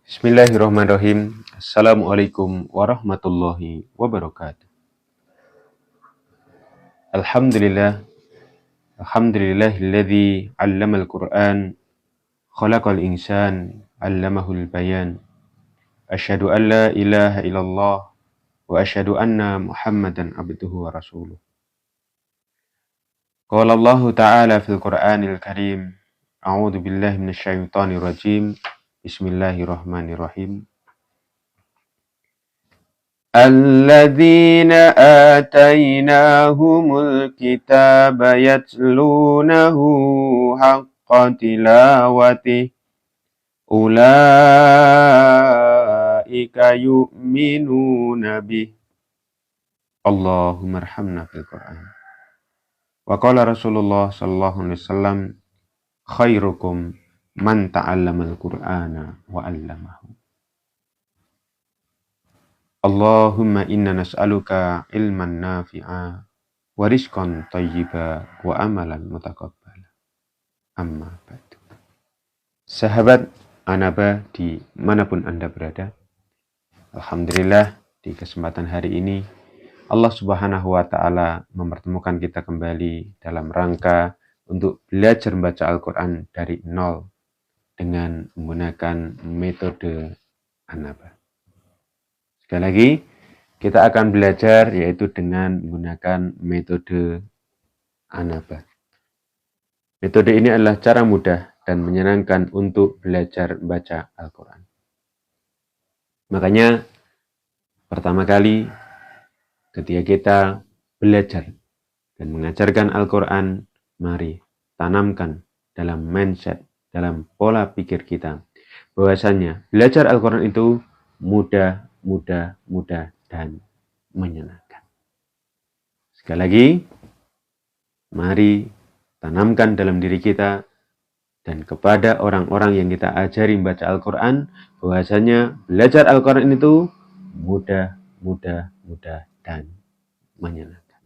Bismillahirrahmanirrahim. Assalamualaikum warahmatullahi wabarakatuh. Alhamdulillah. Alhamdulillahilladzi 'allamal Qur'an, khalaqal insan, 'allamahul bayan. Asyhadu an la ilaha illallah wa asyhadu anna Muhammadan abduhu wa rasuluh. Qala Allah ta'ala fil Qur'anil Karim. A'udzu billahi minasyaitonir rajim. Bismillahirrahmanirrahim. الذين آتيناهم الكتاب يتلونه حق تلاوته أولئك يؤمنون به اللهم ارحمنا في القرآن وقال رسول الله صلى الله عليه وسلم خيركم من تعلم القرآن وعلمه Allahumma inna nas'aluka ilman nafi'a wa rizqan thayyiba wa amalan mutaqabbala. Amma ba'du. Sahabat Anaba di manapun Anda berada, alhamdulillah di kesempatan hari ini Allah Subhanahu wa taala mempertemukan kita kembali dalam rangka untuk belajar membaca Al-Qur'an dari nol dengan menggunakan metode Anaba. Sekali lagi, kita akan belajar yaitu dengan menggunakan metode Anaba. Metode ini adalah cara mudah dan menyenangkan untuk belajar membaca Al-Quran. Makanya, pertama kali ketika kita belajar dan mengajarkan Al-Quran, mari tanamkan dalam mindset, dalam pola pikir kita, bahwasanya belajar Al-Quran itu mudah, dan menyenangkan. Sekali lagi, mari tanamkan dalam diri kita dan kepada orang-orang yang kita ajari membaca Al-Quran, bahwasanya belajar Al-Quran itu mudah, dan menyenangkan.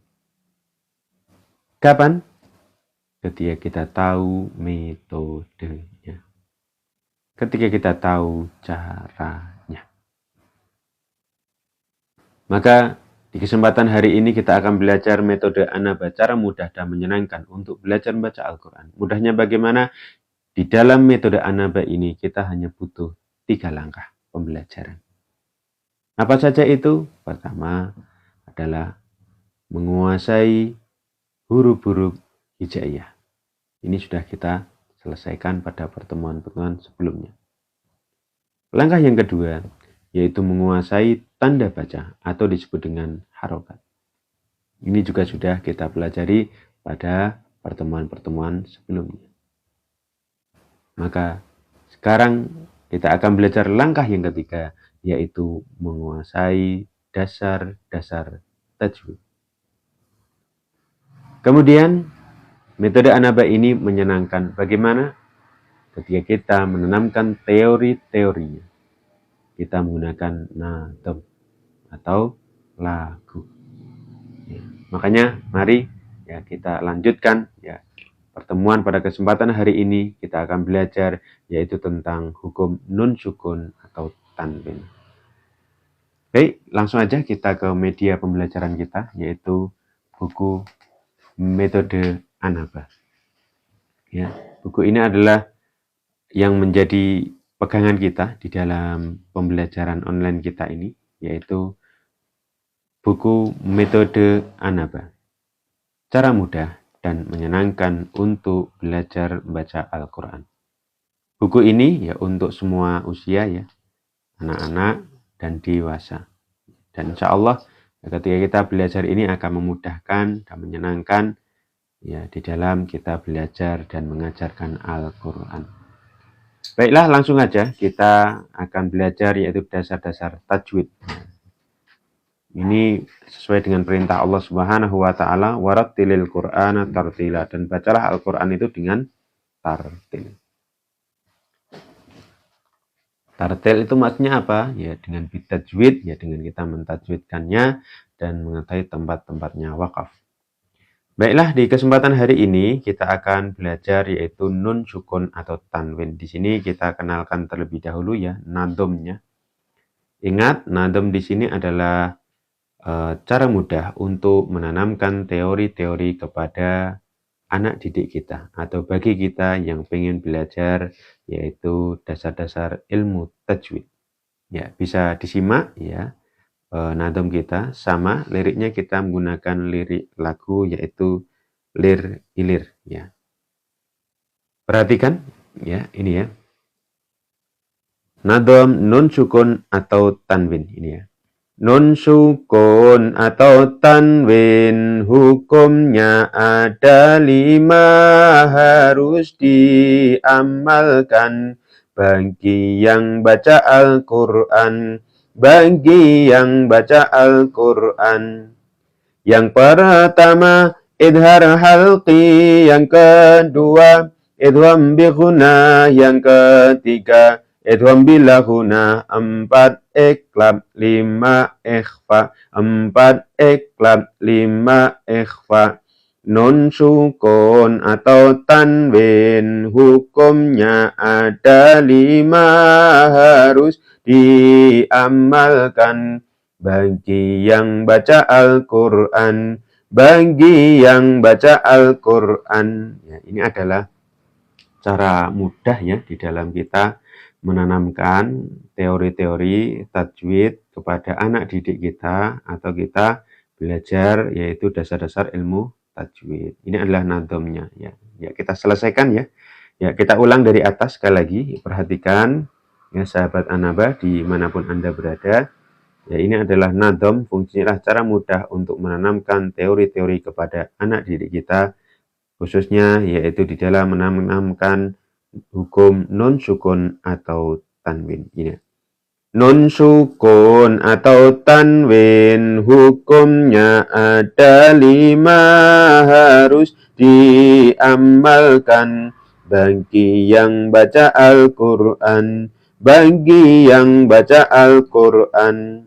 Kapan? Ketika kita tahu metodenya. Ketika kita tahu caranya. Maka di kesempatan hari ini kita akan belajar metode Anaba, cara mudah dan menyenangkan untuk belajar membaca Al-Quran. Mudahnya bagaimana? Di dalam metode Anaba ini kita hanya butuh 3 langkah pembelajaran. Apa saja itu? Pertama adalah menguasai huruf-huruf hijaiyah. Ini sudah kita selesaikan pada pertemuan-pertemuan sebelumnya. Langkah yang kedua yaitu menguasai tanda baca atau disebut dengan harokat. Ini juga sudah kita pelajari pada pertemuan-pertemuan sebelumnya. Maka sekarang kita akan belajar langkah yang ketiga, yaitu menguasai dasar-dasar tajwid. Kemudian metode Anaba ini menyenangkan. Bagaimana? Ketika kita menanamkan teori-teorinya. Kita menggunakan nadam atau lagu. Ya, makanya mari ya kita lanjutkan ya pertemuan pada kesempatan hari ini kita akan belajar yaitu tentang hukum nun sukun atau tanwin. Baik, langsung aja kita ke media pembelajaran kita yaitu buku metode Anaba. Ya, buku ini adalah yang menjadi pegangan kita di dalam pembelajaran online kita ini, yaitu buku metode Anaba. Cara mudah dan menyenangkan untuk belajar membaca Al-Quran. Buku ini ya untuk semua usia ya, anak-anak dan dewasa. Dan insya Allah ketika kita belajar ini akan memudahkan dan menyenangkan ya di dalam kita belajar dan mengajarkan Al-Quran. Baiklah, langsung aja kita akan belajar yaitu dasar-dasar tajwid. Ini sesuai dengan perintah Allah Subhanahu wa taala, warattilil Qur'ana tartila, dan bacalah Al-Qur'an itu dengan tartil. Tartil itu maksudnya apa? Ya dengan bitajwid, ya dengan kita mentajwidkannya dan mengetahui tempat-tempatnya wakaf. Baiklah, di kesempatan hari ini kita akan belajar yaitu nun sukun atau tanwin. Di sini kita kenalkan terlebih dahulu ya nadomnya. Ingat, nadom di sini adalah cara mudah untuk menanamkan teori-teori kepada anak didik kita atau bagi kita yang ingin belajar yaitu dasar-dasar ilmu tajwid. Ya, bisa disimak ya. Nadom kita sama, liriknya kita menggunakan lirik lagu yaitu lir ilir ya. Perhatikan ya, ini ya. Nadom nun sukun atau tanwin ini ya. Nun sukun atau tanwin hukumnya ada 5 harus diamalkan bagi yang baca Al-Quran. Bagi yang baca Al-Quran. Yang pertama, idhar halqi. Yang kedua, idgham bi ghunna. Yang ketiga, idgham bila ghunna. 4, iqlab. 5, ikhfa. 4, iqlab. 5, ikhfa. Nun sukun atau tanwin hukumnya ada 5 harus diamalkan bagi yang baca Al-Quran. Bagi yang baca Al-Quran. Ya, ini adalah cara mudah ya di dalam kita menanamkan teori-teori tajwid kepada anak didik kita atau kita belajar yaitu dasar-dasar ilmu tajwid. Ini adalah nadomnya ya. Ya, kita selesaikan ya. Ya, kita ulang dari atas sekali lagi. Perhatikan ya sahabat Anaba dimanapun Anda berada. Ya, ini adalah nadom, fungsinya cara mudah untuk menanamkan teori-teori kepada anak didik kita, khususnya yaitu di dalam menanamkan hukum nun sukun atau tanwin. Ini. Nun sukun atau tanwin hukumnya ada 5 harus diamalkan bagi yang baca Al-Quran. Bagi yang baca Al-Quran.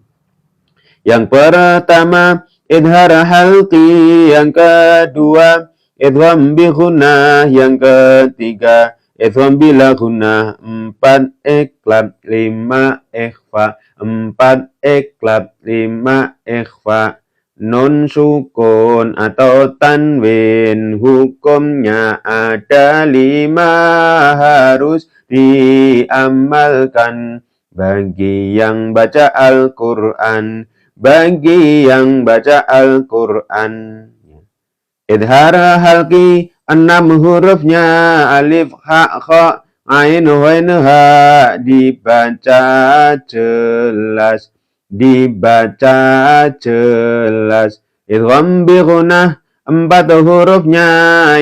Yang pertama, idhar halqi. Yang kedua, idgham bi ghunna. Yang ketiga, idgham bila ghunna. 4, iqlab. 5, ikhfa. 4, iqlab. 5, ikhfa. Nun sukun atau tanwin hukumnya ada 5 harus diamalkan bagi yang baca Al-Quran. Bagi yang baca Al-Quran. Idhar halqi 6 hurufnya alif, ha, kha, ain, ghain, ha dibaca jelas. Dibaca jelas. Idgham bi ghunnah 4 hurufnya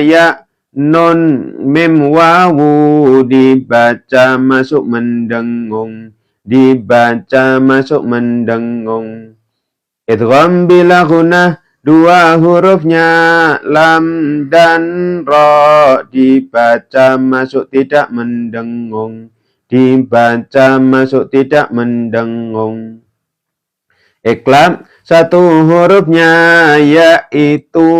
ya, nun, mim, wawu dibaca masuk mendengung. Dibaca masuk mendengung. Idgham bila ghunah 2 hurufnya lam dan ro dibaca masuk tidak mendengung. Dibaca masuk tidak mendengung. Iqlab 1 hurufnya yaitu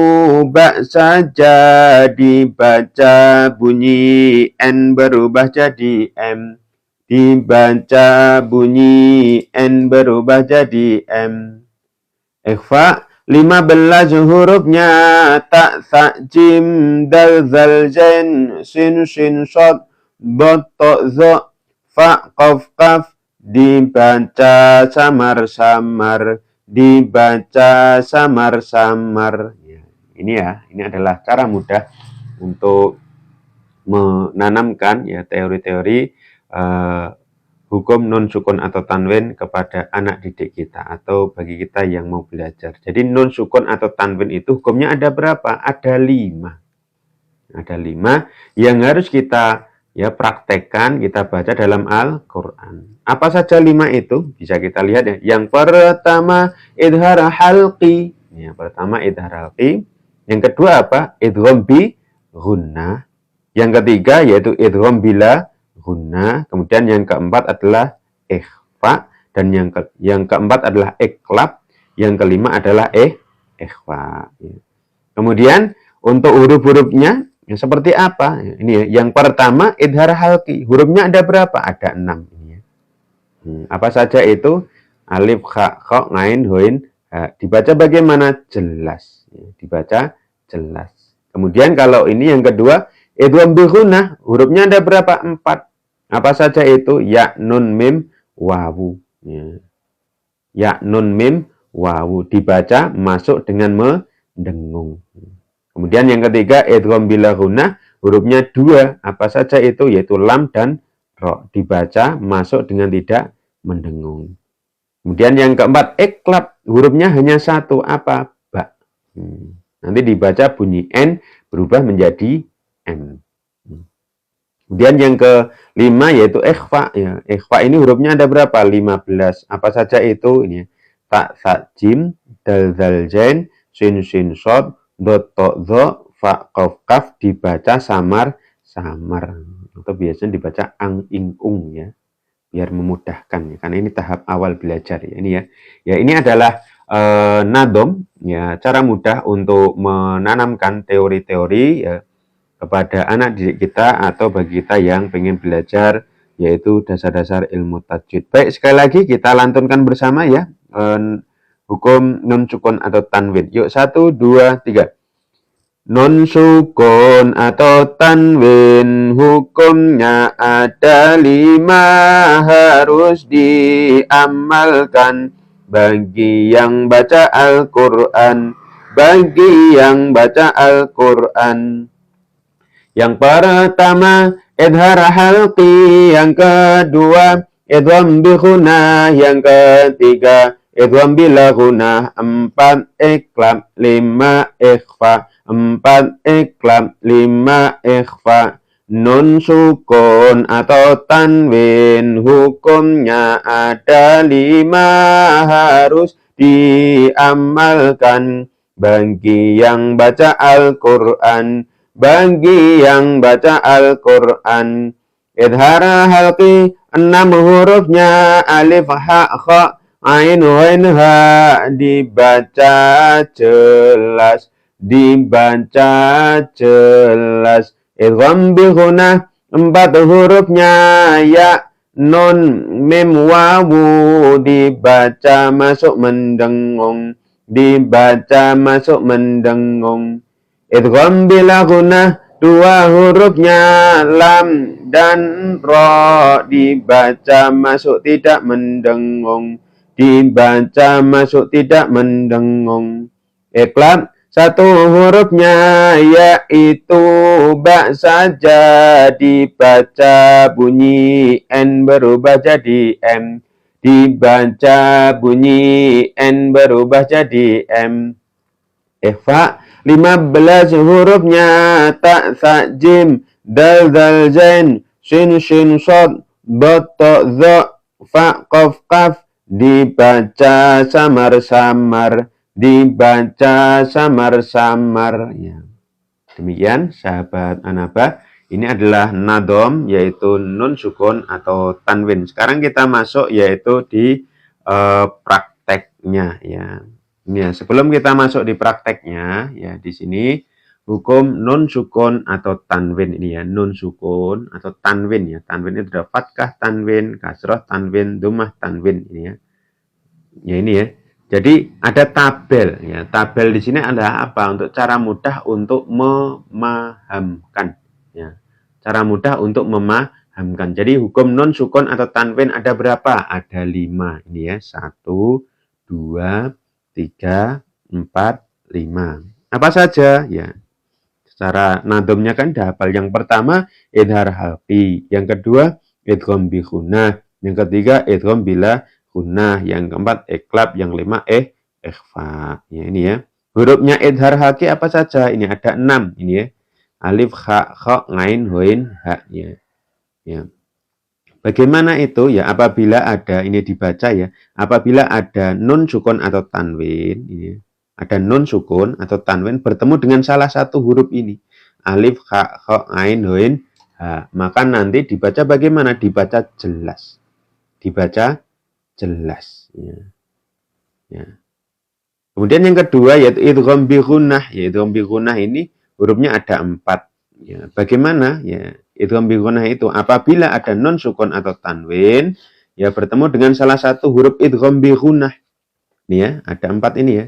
ba saja dibaca bunyi n berubah jadi m. Dibaca bunyi n berubah jadi m. Ikhfa 15 hurufnya ta, sa, jim, dal, zal, zain, sin, shin, shod, dot, to, zo, fa, qaf, qaf dibaca samar-samar. Dibaca samar-samar. Ya, ini adalah cara mudah untuk menanamkan ya teori-teori hukum nun sukun atau tanwin kepada anak didik kita atau bagi kita yang mau belajar. Jadi nun sukun atau tanwin itu hukumnya ada berapa? Ada 5. Ada 5 yang harus kita ya praktekkan, kita baca dalam Al-Quran. Apa saja 5 itu? Bisa kita lihat ya. Yang pertama idhar halqi. Yang pertama idhar halqi. Yang kedua apa? Idgham bi ghunnah. Yang ketiga yaitu idgham bila ghunnah. Kemudian yang keempat adalah ikhfa dan yang keempat adalah iqlab. Yang kelima adalah ikhfa. Kemudian Untuk huruf-hurufnya ya, seperti apa? Ini ya. Yang pertama idhar halqi. Hurufnya ada berapa? Ada 6. Ini ya. Apa saja itu? Alif, kha, kha, ngain, hoin, ha. Dibaca bagaimana? Jelas. Ya, dibaca jelas. Kemudian kalau ini yang kedua, idgham bi gunnah. Hurufnya ada berapa? 4. Apa saja itu? Ya, nun, mim, wawu. Ya. Ya, nun, mim, wawu. Dibaca masuk dengan mendengung. Kemudian yang ketiga, idgham bila gunnah, hurufnya 2. Apa saja itu? Yaitu lam dan ro. Dibaca masuk dengan tidak mendengung. Kemudian yang keempat, iklab. Hurufnya hanya 1. Apa? Ba. Nanti dibaca bunyi N berubah menjadi M. Kemudian yang kelima yaitu ikhfa. Ya, ikhfa ini hurufnya ada berapa? 15. Apa saja itu? Ini ta, sa, jim, dal, zal, zain, sin, sin, sod, dot, to, zo, fa, qaf, kaf. Dibaca samar-samar. Atau biasanya dibaca ang, ing, ung ya. Biar memudahkan ya. Karena ini tahap awal belajar ya. Ini ya. Ya ini adalah nadom ya, cara mudah untuk menanamkan teori-teori ya kepada anak didik kita atau bagi kita yang pengen belajar yaitu dasar-dasar ilmu tajwid. Baik, sekali lagi kita lantunkan bersama ya hukum nun sukun atau tanwin. Yuk 1, 2, 3. Nun sukun atau tanwin hukumnya ada 5 harus diamalkan bagi yang baca Al-Quran. Bagi yang baca Al-Quran. Yang pertama, idhar halqi. Yang kedua, idgham bi gunnah. Yang ketiga, idgham bila gunnah. 4, iklab. 5, ikhfa. 4, iklab. 5, ikhfa. Nun sukun atau tanwin hukumnya ada 5 harus diamalkan bagi yang baca Al-Quran. Bagi yang baca Al-Quran. Idhar halqi 6 hurufnya alif, ha, kha, ain, wain, ha. Dibaca jelas. Dibaca jelas. Idgham bi gunnah 4 hurufnya ya, nun, mim, wawu. Dibaca masuk mendengung. Dibaca masuk mendengung. Idgham bila gunnah 2 hurufnya lam dan ro. Dibaca masuk tidak mendengung. Dibaca masuk tidak mendengung. Iklab 1 hurufnya yaitu ba saja. Dibaca bunyi N berubah jadi M. Dibaca bunyi N berubah jadi M. Ikhfa 15 hurufnya ta, sa, jim, dal, zal, zain, sin, shin, sod, dot, to, zo, fa, qaf, kaf. Dibaca samar-samar. Dibaca samar-samar ya. Demikian sahabat Anaba, ini adalah nadom yaitu nun sukun atau tanwin. Sekarang kita masuk yaitu di prakteknya ya. Ini ya, sebelum kita masuk di prakteknya ya, di sini hukum nun sukun atau tanwin ini ya, nun sukun atau tanwin ya. Tanwin itu ada fathah tanwin, kasroh tanwin, dhammah tanwin ini ya. Ya ini ya. Jadi ada tabel ya. Tabel di sini adalah apa? Untuk cara mudah untuk memahamkan ya. Cara mudah untuk memahamkan. Jadi hukum nun sukun atau tanwin ada berapa? Ada 5 ini ya. 1, 2, 3, 4, 5. Apa saja ya? Secara nadomnya kan dihafal. Yang pertama idhar halqi, yang kedua idgham bi gunnah, yang ketiga idgham bila gunnah, yang keempat iklab, yang kelima ikhfa. Ya ini ya. Hurufnya idhar halqi apa saja? Ini ada 6 ini ya. Alif, kha, kha, ngain, hoin, ha ya. Ya. Bagaimana itu? Ya apabila ada, ini dibaca ya, apabila ada nun sukun atau tanwin, ini ada nun sukun atau tanwin bertemu dengan salah satu huruf ini, alif, kha, kha, ain, hoin, ha, maka nanti dibaca bagaimana? Dibaca jelas. Dibaca jelas. Ya. Ya. Kemudian yang kedua yaitu idgham bi gunnah. Yaitu idgham bi gunnah ini hurufnya ada 4. Ya, bagaimana? Ya, idgham bi gunnah itu apabila ada nun sukun atau tanwin ya bertemu dengan salah satu huruf idgham bi gunnah. Nih ya, ada 4 ini ya.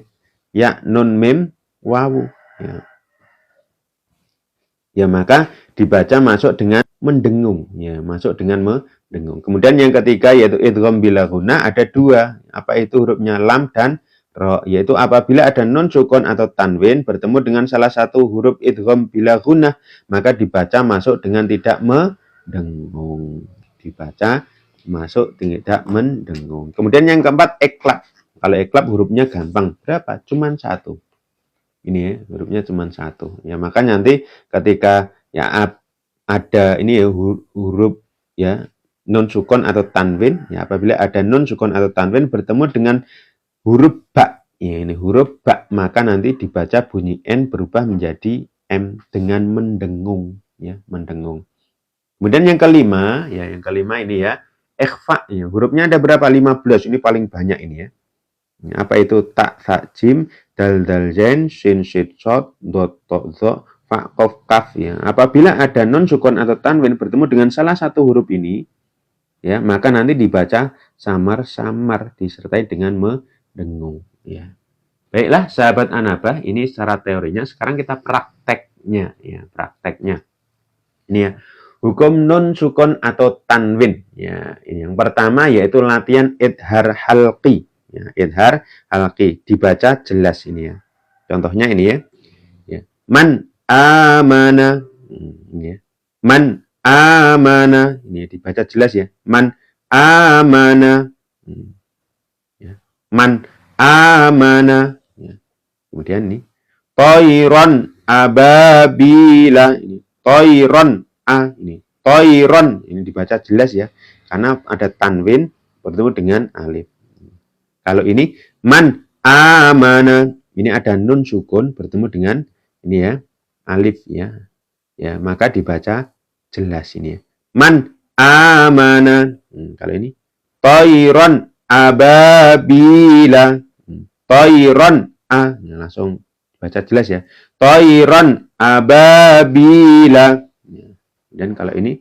Ya, nun, mim, wawu. Ya. Ya, maka dibaca masuk dengan mendengung. Ya, masuk dengan mendengung. Kemudian yang ketiga yaitu idgham bila gunnah ada 2. Apa itu hurufnya lam dan ro, yaitu apabila ada nun sukun atau tanwin bertemu dengan salah satu huruf idgham bila gunnah, maka dibaca masuk dengan tidak mendengung. Dibaca masuk tidak mendengung. Kemudian yang keempat iklab. Kalau iklab hurufnya gampang. Berapa? Cuman 1. Ini ya, hurufnya cuma 1. Ya, maka nanti ketika ya ada ini ya huruf ya nun sukun atau tanwin, ya apabila ada nun sukun atau tanwin bertemu dengan huruf ba, ya ini huruf ba, maka nanti dibaca bunyi n berubah menjadi m dengan mendengung, ya mendengung. Kemudian yang kelima ini ya ikhfa, ya hurufnya ada berapa? 15. Ini paling banyak ini ya. Apa itu? Tak, sa, jim, dal, dal, zain, shin, shid, shod, dot, to, zo, fa, kof, kaf. Ya. Apabila ada nun sukun atau tanwin bertemu dengan salah satu huruf ini, ya maka nanti dibaca samar-samar disertai dengan mendengung. Ya. Baiklah, sahabat Anabah, ini secara teorinya. Sekarang kita prakteknya. Ya, prakteknya. Ini ya. Hukum nun sukun atau tanwin. Ya, ini yang pertama yaitu latihan idhar halqi. Ya, idhar halqi dibaca jelas ini ya. Contohnya ini ya. Ya. Man amana. Ini ya. Man amana. Ini dibaca jelas ya. Man amana. Ya. Man amana. Ya. Kemudian ini toiron ababila. Ini toiron ini toiron. Ini dibaca jelas ya. Karena ada tanwin bertemu dengan alif. Kalau ini man amana, ini ada nun sukun bertemu dengan ini ya alif ya. Ya, maka dibaca jelas ini ya. Man amana. Kalau ini toiron ababila. Toiron langsung baca jelas ya. Toiron ababila. Dan kalau ini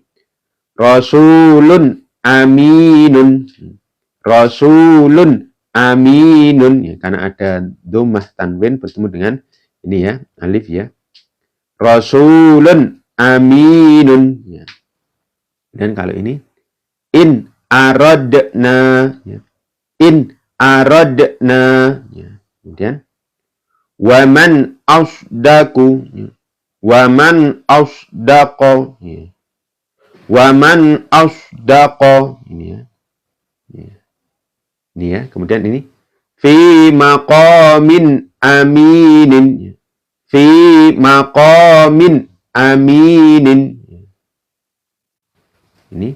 rasulun aminun. Rasulun aminun ya, karena ada dhammah tanwin bertemu dengan ini ya alif ya. Rasulun aminun ya. Dan kalau ini in aradna ya. In aradna ya. Kemudian waman asdaku ya. Waman asdaqa ya. Waman asdaqa ini ya. Ini ya, kemudian ini fi maqamin aminin. Fi maqamin aminin. Ini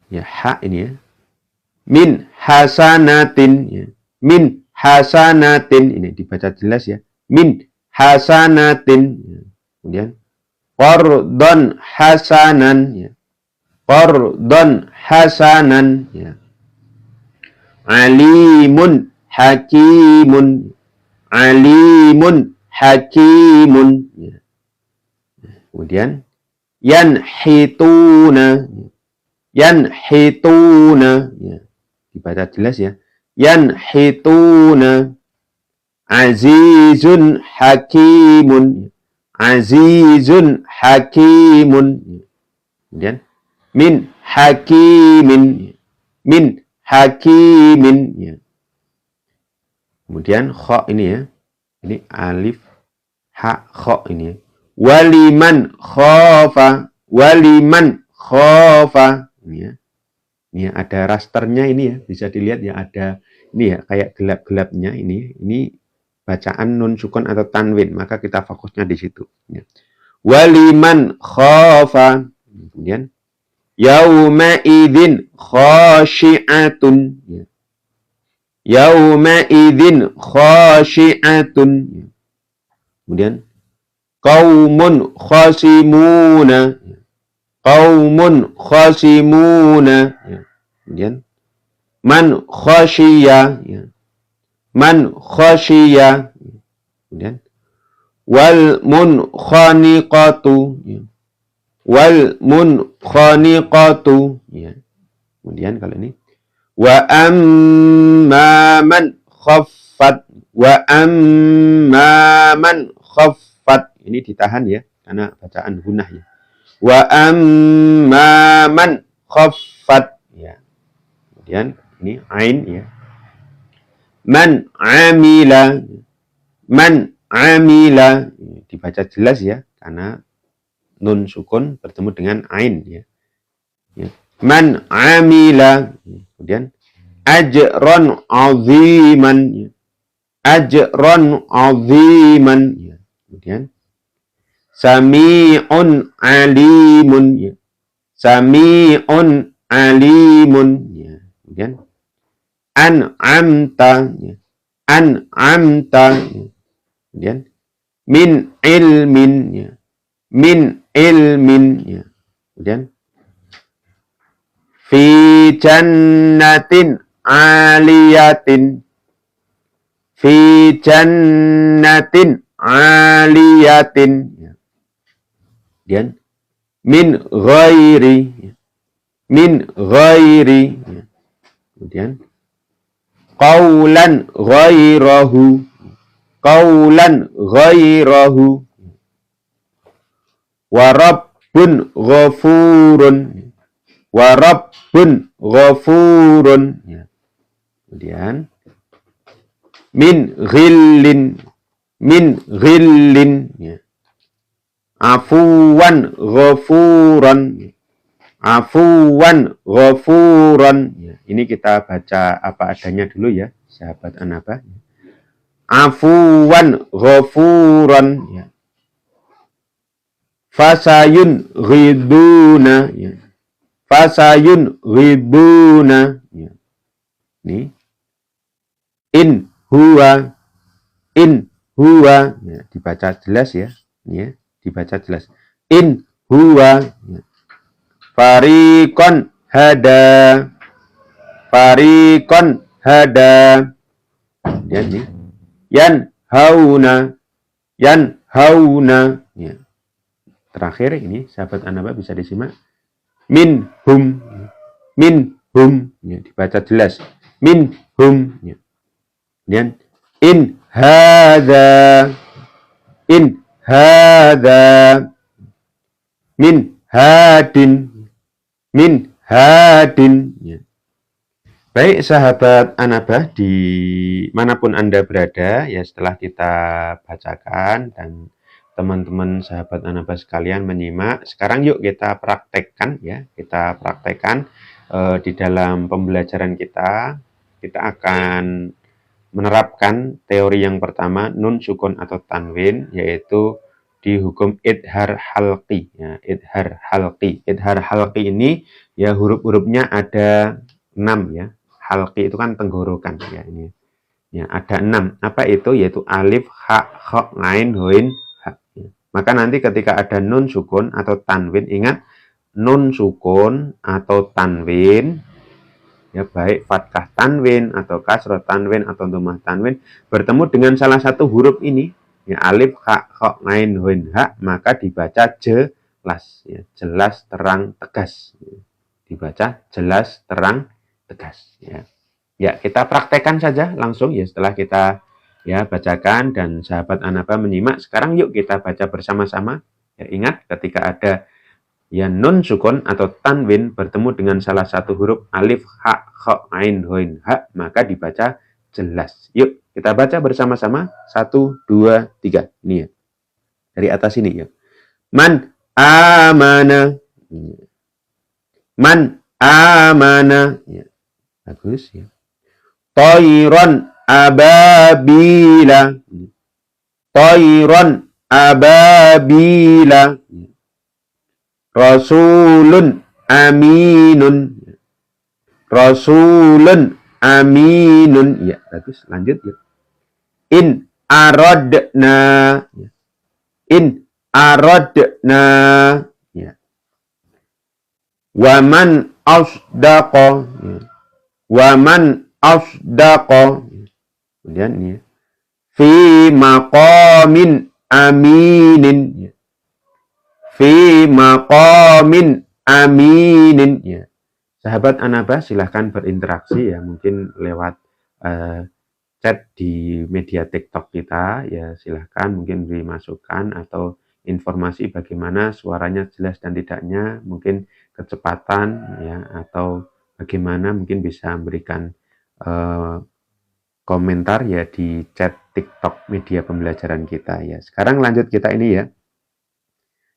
ya ha ini ya. Min hasanatin ya. Min hasanatin ini dibaca jelas ya. Min hasanatin. Kemudian qardon hasanan ya. Qardon hasanan ya. Alimun hakimun. Alimun hakimun. Kemudian yanhituna. Yanhituna. Dibaca jelas ya. Yanhituna. Azizun hakimun. Azizun hakimun. Kemudian min hakimin. Min hakimin ya. Kemudian kha ini ya. Ini alif ha kha ini ya. Waliman khafa. Waliman khafa ini ya. Ini ya, ada rasternya ini ya, bisa dilihat ya, ada ini ya kayak gelap-gelapnya ini. Ini bacaan nun sukun atau tanwin, maka kita fokusnya di situ ya. Waliman khafa. Kemudian yauma idzin khashi'atun ya. Yauma idzin khashi'atun ya. Kemudian qaumun khasimuna. Qaumun khasimuna ya. Kemudian man khashiya ya. Man khashiya. Kemudian wal munkhaniqatu, ya. Wal munkhaniqatu, ya. Kemudian kalau ini wa amma man khaffat, wa amma man khaffat, ini ditahan ya karena bacaan hunah ya. Wa amma man khaffat, ya. Kemudian ini ain ya. Man amila, man amila, dibaca jelas ya karena nun sukun bertemu dengan ain ya. Ya. Man amila, kemudian ajron aziman, ya. Ajron aziman, ya. Kemudian sami'un alimun, ya. Sami'un alimun, ya. Kemudian an'amta, ya. An'amta, ya. Kemudian min ilmin, ya. Min ilmin, ya. Kemudian fi jannatin aliyatin, fi jannatin aliyatin, ya. Kemudian min ghairi, ya. Min ghairi, ya. Kemudian qaulan ghairahu, qaulan ghairahu, wa rabbun ghafurun, wa rabbun ghafurun, ya. Kemudian min ghillin, min ghillin, ya. Afuwan ghafuran, ya. Afuwan ghafuran, ya. Ini kita baca apa adanya dulu ya sahabat Anaba. Afuwan ghafuran, ya. Fasayun ghiduna, ya. Fasayun ghiduna, ya. Ini in huwa, ya. Dibaca jelas ya. Ini ya, dibaca jelas. In huwa, ya. Fariqon hada, fariqon hada, ya. Ini yan hauna, yan hauna, ya. Terakhir ini sahabat Anaba bisa disimak min hum, ya. Dibaca jelas min hum, ya. Dan in hadza, in hadza, min hadin, min hadin, ya. Baik sahabat Anaba di manapun Anda berada ya, setelah kita bacakan dan teman-teman sahabat Anaba sekalian menyimak, sekarang yuk kita praktekkan ya, kita praktekkan di dalam pembelajaran kita. Kita akan menerapkan teori yang pertama nun sukun atau tanwin, yaitu di hukum idhar halqi ya. Idhar halqi, idhar halqi ini ya huruf-hurufnya ada 6 ya. Halqi itu kan tenggorokan ya, ini ya ada 6. Apa itu? Yaitu alif, ha, kha, ngain, hoin, ha, ya. Maka nanti ketika ada nun sukun atau tanwin, ingat nun sukun atau tanwin ya, baik fathah tanwin atau kasrah tanwin atau dhammah tanwin bertemu dengan salah satu huruf ini ya, alif, ha, kha, ngain, hoin, ha, maka dibaca jelas ya, jelas, terang, tegas ya. Dibaca jelas, terang, tegas ya. Ya, kita praktekkan saja langsung ya setelah kita ya bacakan dan sahabat Anaba menyimak. Sekarang yuk kita baca bersama-sama. Ya, ingat ketika ada ya nun sukun atau tanwin bertemu dengan salah satu huruf alif, ha, kha, ain, hoin, ha, maka dibaca jelas. Yuk kita baca bersama-sama. 1, 2, 3. Ini ya. Dari atas ini ya. Man amana. Man amana. Ya. Bagus ya. Tayron ababila, tayron ababila, rasulun aminun, rasulun aminun, ya bagus. Lanjut ya. In aradna, in aradna, ya. Waman asdaqa, ya. Waman asdaqa, kemudian ini ya. Fi maqamin aminin, ya. Fi maqamin aminin, ya. Sahabat Anaba silahkan berinteraksi ya, mungkin lewat chat di media TikTok kita ya, silahkan mungkin beri masukan atau informasi bagaimana suaranya jelas dan tidaknya, mungkin kecepatan ya, atau bagaimana mungkin bisa memberikan komentar ya di chat TikTok media pembelajaran kita ya. Sekarang lanjut kita ini ya.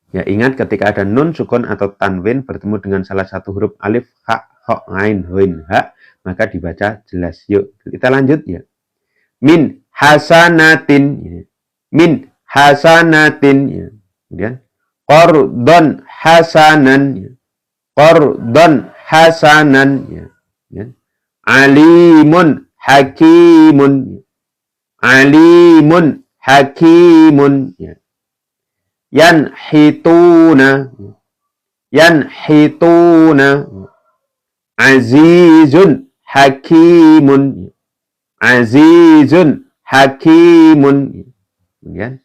Ya, ingat ketika ada nun sukun atau tanwin bertemu dengan salah satu huruf alif, ha, ho, ain, hoin, ha, maka dibaca jelas. Yuk, kita lanjut ya. Min hasanatin, ya. Min hasanatin, ya. Kemudian qardon hasanan, ya. Qardon hasanan, ya. Ya. Alimun hakimun, ya. Alimun hakimun, ya. Yanhituna, yanhituna, azizun hakimun, azizun hakimun, kemudian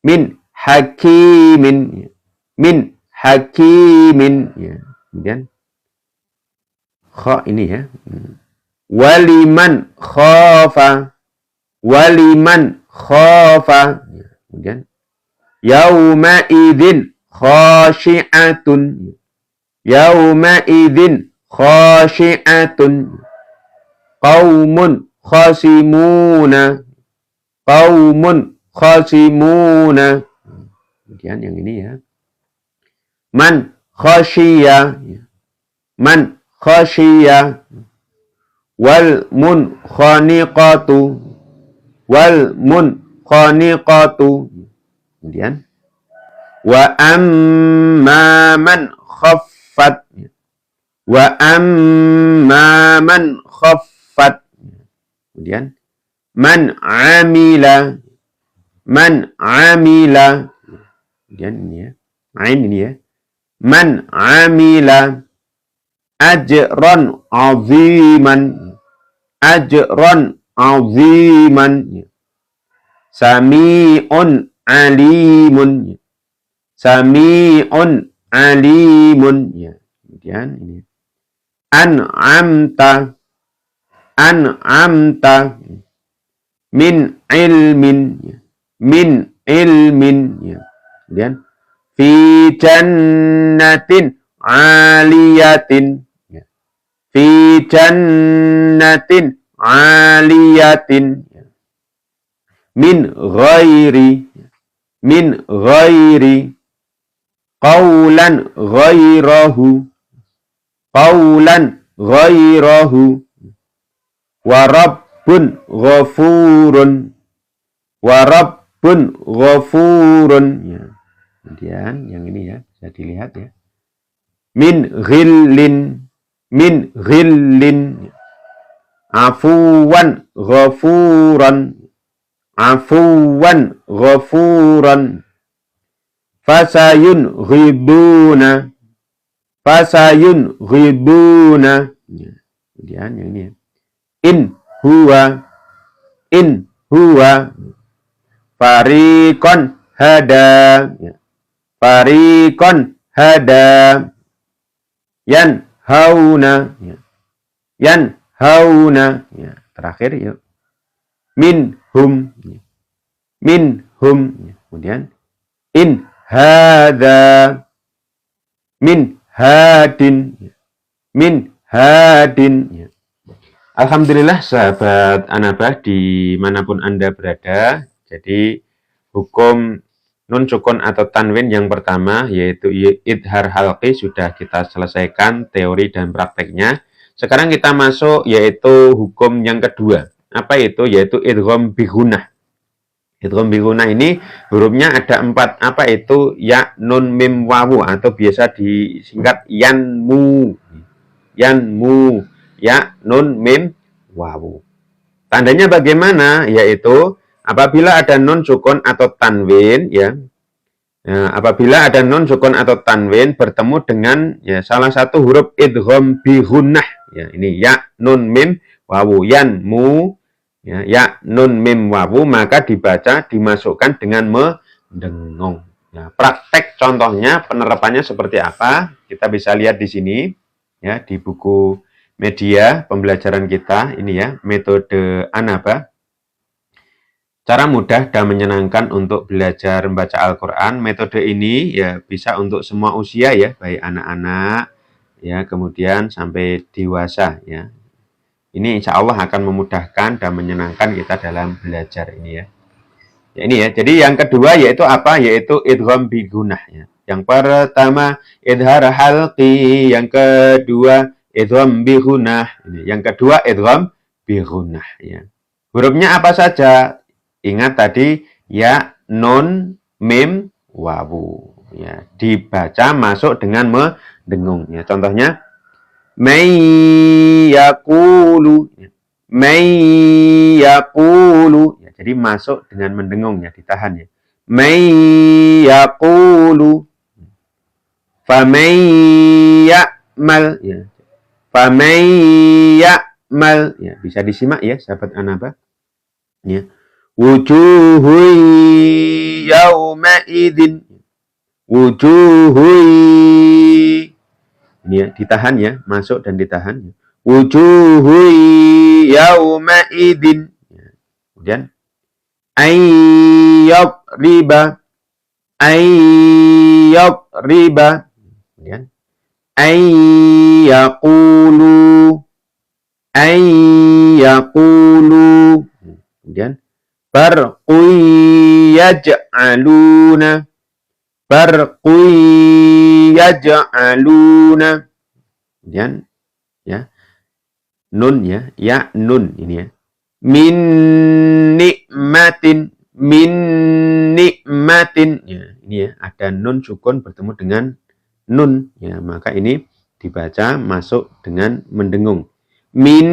min hakimin, min hakimin, ya. Kemudian kha ini ya, waliman khafa, waliman khafa, ya. Kemudian yauma idzin khashi'atun, yauma idzin khashi'atun, qaumun khasimuna, qaumun khasimuna. Kemudian yang ini ya, man khashiya, man khashiya, wal munkhaniqatu, wal munkhaniqatu. Kemudian wa amma man khaffat, wa amma man khaffat. Kemudian man amila, man amila. Kemudian ini ya, ain ini ya, man amila ajran aziman, ajran aziman. Sami'un alimun, sami'un alimun, ya. Kemudian ini an'amta, an'amta, min ilmin, ya. Min ilmin, ya. Kemudian fi jannatin aliyatin, ya. Fi jannatin aliyatin, ya. Min ghairi, min ghairi, qawlan ghairahu, qawlan ghairahu, wa rabbun ghafurun, wa rabbun ghafurun, ya. Kemudian yang ini ya, bisa dilihat ya, min ghillin, min ghillin, afuwan ghafuran, afuwan ghafuran, fasayun ghiduna, fasayun ghiduna. Kemudian yang ini, in huwa, in huwa, fariqan hada, fariqan hada, yan hauna, yan hauna. Terakhir yuk, minhum, minhum. Kemudian in hadza, min hadin, min hadin. Alhamdulillah sahabat Anaba dimanapun Anda berada. Jadi hukum nun sukun atau tanwin yang pertama yaitu idhar halqi sudah kita selesaikan teori dan prakteknya. Sekarang kita masuk yaitu hukum yang kedua. Apa itu? Yaitu idgham bi gunnah. Idgham bi gunnah ini hurufnya ada 4. Apa itu? Ya, nun, mim, wawu atau biasa disingkat yanmu. Yanmu. Ya, nun, mim, wawu. Tandanya bagaimana? Yaitu apabila ada nun sukun atau tanwin ya. Nah, apabila ada nun sukun atau tanwin bertemu dengan ya salah satu huruf idgham bi gunnah ya, ini ya, nun, mim, wawu, yanmu. Ya, nun, mim, wawu, maka dibaca dimasukkan dengan mendengung. Ya, praktek contohnya penerapannya seperti apa? Kita bisa lihat di sini ya, di buku media pembelajaran kita ini ya, metode Anaba. Cara mudah dan menyenangkan untuk belajar membaca Al-Quran. Metode ini ya bisa untuk semua usia ya, baik anak-anak ya, kemudian sampai dewasa ya. Ini insya Allah akan memudahkan dan menyenangkan kita dalam belajar ini ya. Ya ini ya. Jadi yang kedua yaitu apa? Yaitu idgham bi gunah ya. Yang pertama idhar halqi, yang kedua idgham bi gunah. Yang kedua idgham bi gunah ya. Hurufnya apa saja? Ingat tadi ya, nun, mim, wawu ya. Dibaca masuk dengan mendengung ya. Contohnya may yaqulu, may yaqulu. Jadi masuk dengan mendengung ya, ditahan ya. May yaqulu famay ya'mal ya. Famay ya'mal ya, bisa disimak ya sahabat Anaba. Ya. Wujuhu yawma idin. Wujuhu ini ya, ditahan ya, masuk dan ditahan ya. Wujuhu yawma idin. Ya. Kemudian ayyab riba, ayyab riba. Kemudian ayyaqulu, ayyaqulu. Kemudian barqui yaj'aluna, barqui yaj'aluna. Kemudian ya, nun ya, ya nun ini ya. Min nikmatin, min nikmatin ya, ini ya, ada nun sukun bertemu dengan nun ya, maka ini dibaca masuk dengan mendengung. Min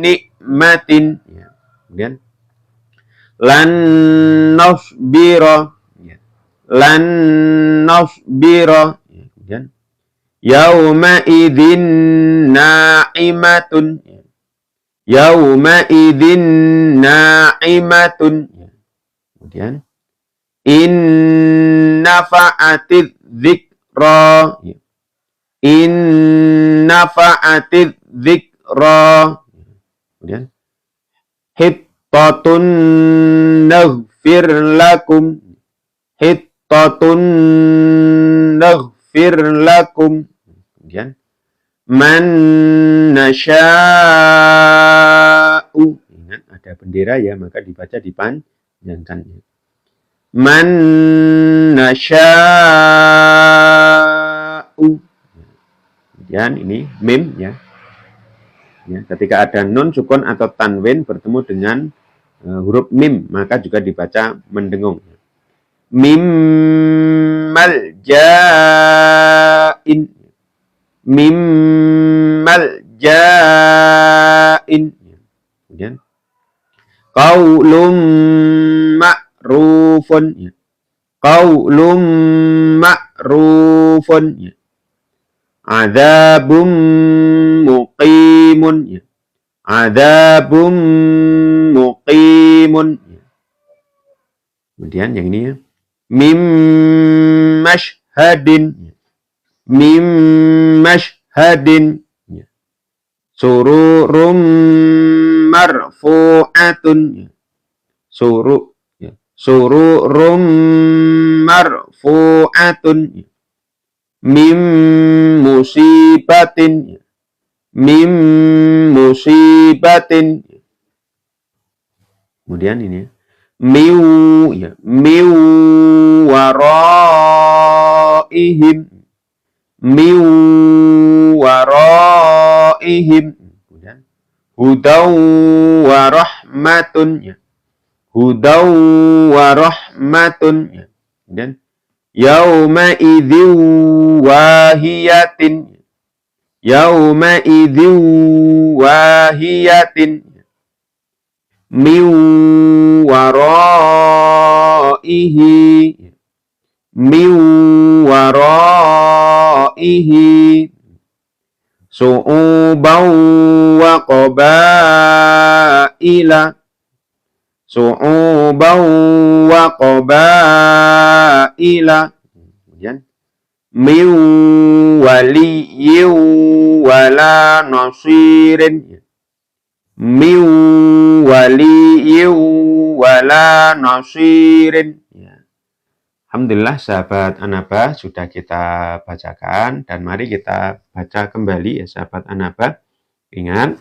nikmatin ya. Kemudian lan nasbira ya. Lan nasbira ya. Kemudian yauma idzin na'imatun ya. Yauma idzin na'imatun ya. Kemudian inna fa'atidz dzikra ya. Inna fa'atidz dzikra. Kemudian hittatun naghfir lakum, hittatun naghfir lakum. Kemudian man nasya'u, ingat ada bendera ya, maka dibaca dipanjangkan. Man nasya'u. Kemudian ini mim ya. Ya, ketika ada nun sukun atau tanwin bertemu dengan huruf mim, maka juga dibaca mendengung. Mim malja'in, mim malja'in. Kemudian qaulum ma'rufun ya. Qaulum ma'rufun ya. Adzabum muqimun ya. Adzabum muqimun ya. Kemudian yang ini ya. Mim mashhadin ya. Mim mashhadin ya. Sururum marfu'atun ya. Sururum marfu'atun ya. Mim musibatin, mim musibatin. Kemudian ini ya, miu ya, miu waraihim, miu waraihim. Kemudian hudaw warahmatun ya, hudaw warahmatun ya. Kemudian yauma idzin wahiyatin, yauma idzin wahiyatin. Min waraihi, min waraihi. Su'uban wa qabaila, su'uban wa qabaila. Kemudian min waliyyin wala nasirin, min waliyyin wala nasirin. Alhamdulillah sahabat Anaba sudah kita bacakan, dan mari kita baca kembali ya sahabat Anaba. Ingat,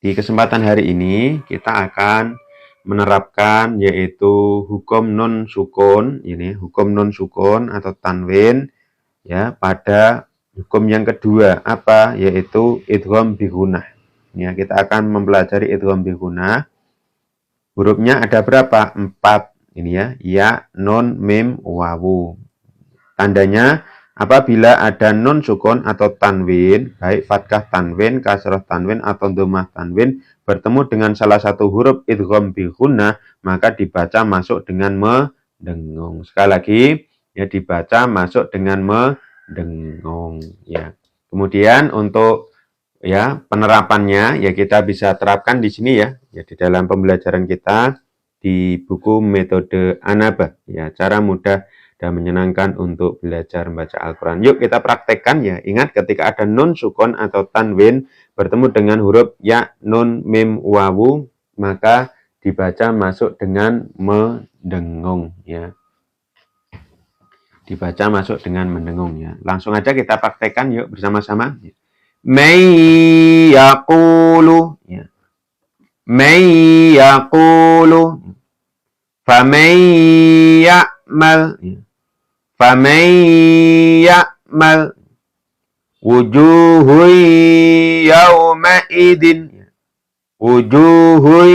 di kesempatan hari ini kita akan menerapkan yaitu hukum non sukun, ini hukum non sukun atau tanwin ya pada hukum yang kedua, apa, yaitu idgham bi gunnah. Ya, kita akan mempelajari idgham bi gunnah. Hurufnya ada berapa? 4. Ini ya, nun, mim, wawu. Tandanya apabila ada nun sukun atau tanwin, baik fathah tanwin, kasrah tanwin atau dhammah tanwin bertemu dengan salah satu huruf idgham bi gunnah, maka dibaca masuk dengan mendengung. Sekali lagi, ya dibaca masuk dengan mendengung ya. Kemudian untuk ya penerapannya ya kita bisa terapkan di sini ya di dalam pembelajaran kita di buku metode Anaba ya, cara mudah dan menyenangkan untuk belajar membaca Al-Quran. Yuk kita praktekkan ya. Ingat, ketika ada nun sukun atau tanwin bertemu dengan huruf ya, nun, mim, wawu, maka dibaca masuk dengan mendengung ya. Dibaca masuk dengan mendengung ya. Langsung aja kita praktekkan yuk bersama-sama. May yaqulu ya. May yaqulu faman ya'mal ya. Faman ya'mal wujuhun yawma'idin, wujuhun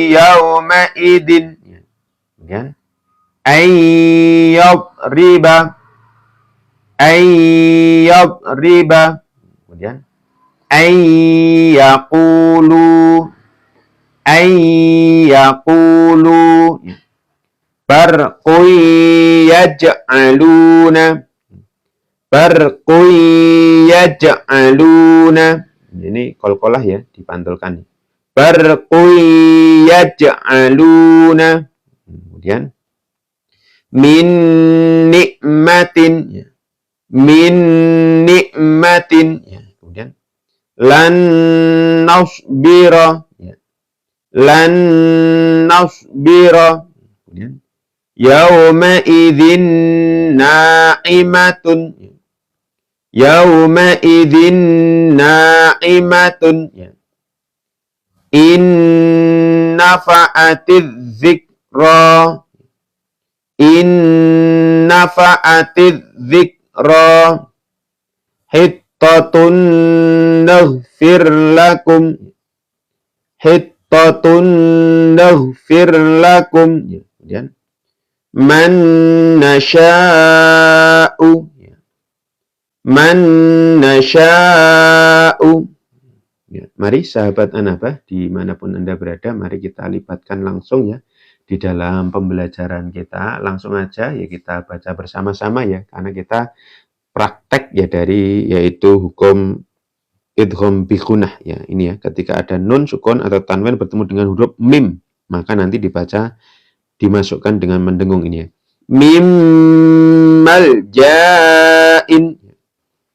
yawma'idin. Kemudian ayyadriba, ayyadriba. Kemudian ayyaqulu, ayyaqulu. Barqun yaj'aluna, barqun yaj'aluna. Ini qalqalah ya, dipantulkan. Barqun yaj'aluna. Kemudian min nikmatin, min nikmatin. Kemudian lan nasbira, lan nasbira. Kemudian yauma idzin na'imatun, yauma idzin na'imatun. In nafa'atiz zikra, in nafa'atiz zikra. Hittatun naghfir lakum, hittatun naghfir lakum. Kemudian man nasha'u, man nasha'u. Ya, mari sahabat Anaba dimanapun Anda berada, mari kita libatkan langsung ya di dalam pembelajaran kita. Langsung aja ya kita baca bersama-sama ya, karena kita praktek ya dari yaitu hukum idgham bi gunnah ya. Ini ya, ketika ada nun sukun atau tanwin bertemu dengan huruf mim, maka nanti dibaca dimasukkan dengan mendengung ini ya. Mim malja'in,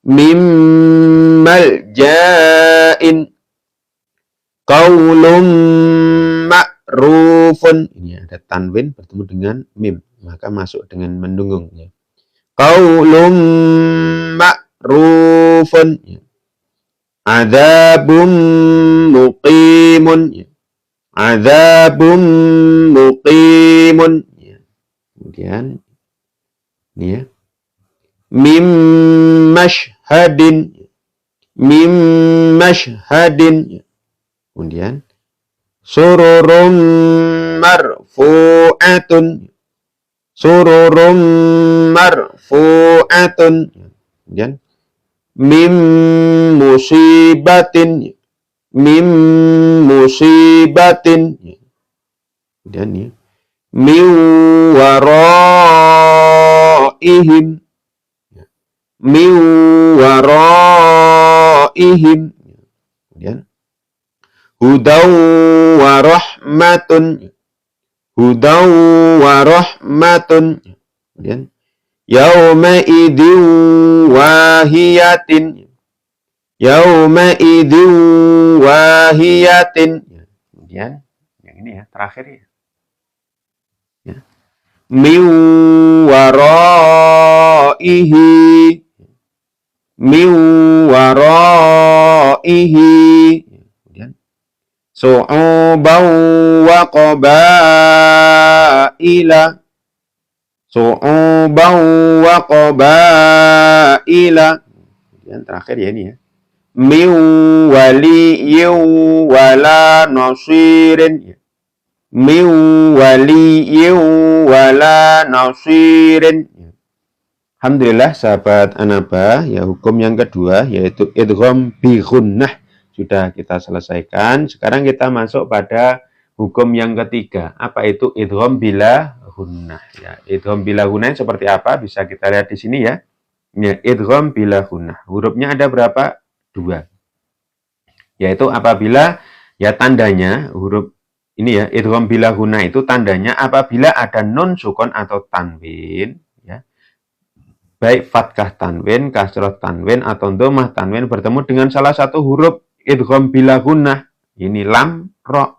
mim malja'in. Qaulun ma'rufun. Ini ada tanwin bertemu dengan mim, maka masuk dengan mendengung ya. Qaulun ma'rufun. Adzabun muqimun. Adzabun muqimun. Kemudian ini ya. Mim mashhadin, mim mashhadin. Kemudian sururun marfu'atun, sururun marfu'atun. Kemudian mim musibatin, mim musibatin. Kemudian ya, min waraihim, min waraihim. Kemudian hudaw wa rahmatun, hudaw wa rahmatun. Kemudian yauma idin wahiyatin. Yauma idin wahiyatin. Kemudian yang ini ya, terakhir ya. Min waraihi. Min waraihi. Kemudian su'uban wa qabaila. Su'uban wa qabaila. Kemudian terakhir ya ini ya. Min waliyyin wala nasirin. Min waliyyin wala nasirin. Alhamdulillah sahabat Anaba, ya hukum yang kedua yaitu idgham bi gunnah sudah kita selesaikan. Sekarang kita masuk pada hukum yang ketiga. Apa itu idgham bila gunnah? Ya, idgham bila gunnah seperti apa? Bisa kita lihat di sini ya. Ya, idgham bila gunnah. Hurufnya ada berapa? 2. Yaitu apabila ya tandanya huruf ini ya, idgham bila gunnah itu tandanya apabila ada nun sukun atau tanwin ya. Baik fathah tanwin, kasrah tanwin atau dhammah tanwin bertemu dengan salah satu huruf idgham bila gunnah, ini lam, ra,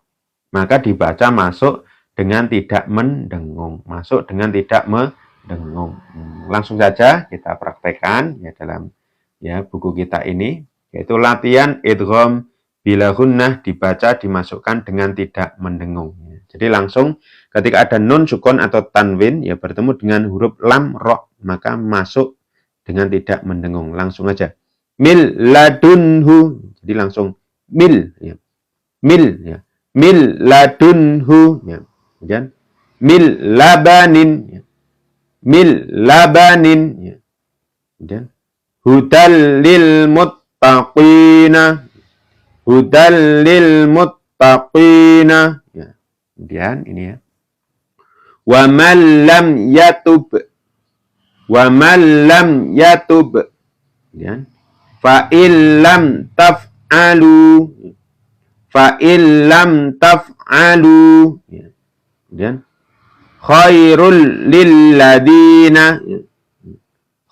maka dibaca masuk dengan tidak mendengung, masuk dengan tidak mendengung. Langsung saja kita praktekkan ya dalam ya buku kita ini, yaitu latihan idgham bila gunnah dibaca dimasukkan dengan tidak mendengung. Jadi langsung ketika ada nun sukun atau tanwin ya bertemu dengan huruf lam, ra, maka masuk dengan tidak mendengung. Langsung aja. Mil ladunhu. Jadi langsung mil ya. Mil ya. Mil ladunhu ya. Kemudian mil labanin ya. Mil labanin ya. Kemudian hudal lil muttaqina. Hudal lil muttaqina ya. Kemudian ini ya. Wa man lam yatub. Wa man lam yatub. Kemudian fa illam taf'alu. Fa illam taf'alu. Kemudian khairul lilladina.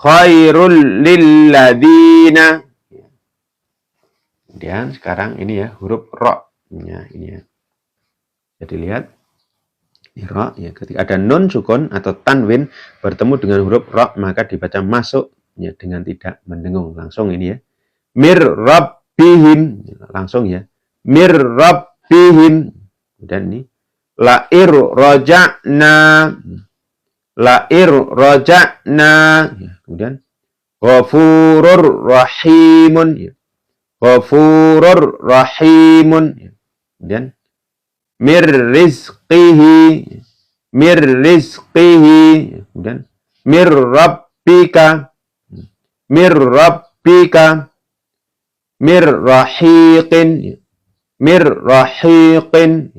Khairul lilladina. Kemudian sekarang ini ya huruf ra. Ya, ini ya. Jadi lihat ini ra ya, ketika ada nun sukun atau tanwin bertemu dengan huruf ra maka dibaca masuk ya dengan tidak mendengung. Langsung ini ya. Mir rabbihim langsung ya. Mir rabbihim. Dan ini la'ir raja'na. La'ir raja'na. Ya, kemudian ghafurur rahimun ya. Ghafurur rahimun ya. Kemudian mir rizqihi. Mir rizqihi. Kemudian mir rabbika. Mir rabbika. Mir rahiqin. Mir rahiqin.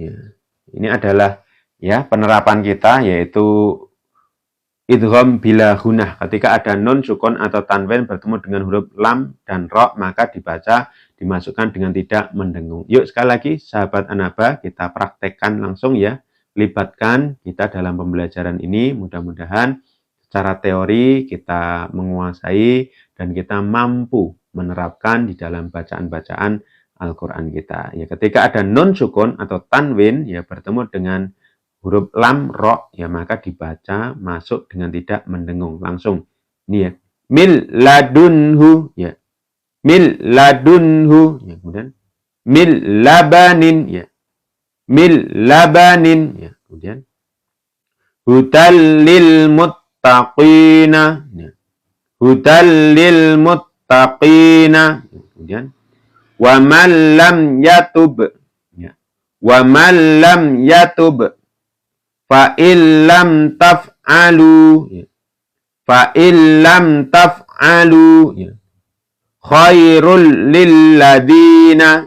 Ini adalah ya penerapan kita yaitu idgham bila gunnah. Ketika ada nun sukun atau tanwin bertemu dengan huruf lam dan ra maka dibaca dimasukkan dengan tidak mendengung. Yuk sekali lagi sahabat Anaba kita praktekkan langsung ya. Libatkan kita dalam pembelajaran ini. Mudah-mudahan secara teori kita menguasai dan kita mampu menerapkan di dalam bacaan-bacaan Al-Quran kita. Ya, ketika ada nun sukun atau tanwin ya bertemu dengan huruf lam, ra, ya maka dibaca masuk dengan tidak mendengung. Langsung. Ini ya. Mil ladunhu. Ya. Mil ladunhu. Ya, kemudian. Mil labanin. Ya. Mil labanin. Ya, kemudian. Hudal lil muttaqina. Ya. Hudal lil muttaqina. Ya, kemudian. Wa man lam yatub. Ya. Wa man lam yatub. Fa illam taf'alu. Fa illam taf'alu. Khairul lilladina.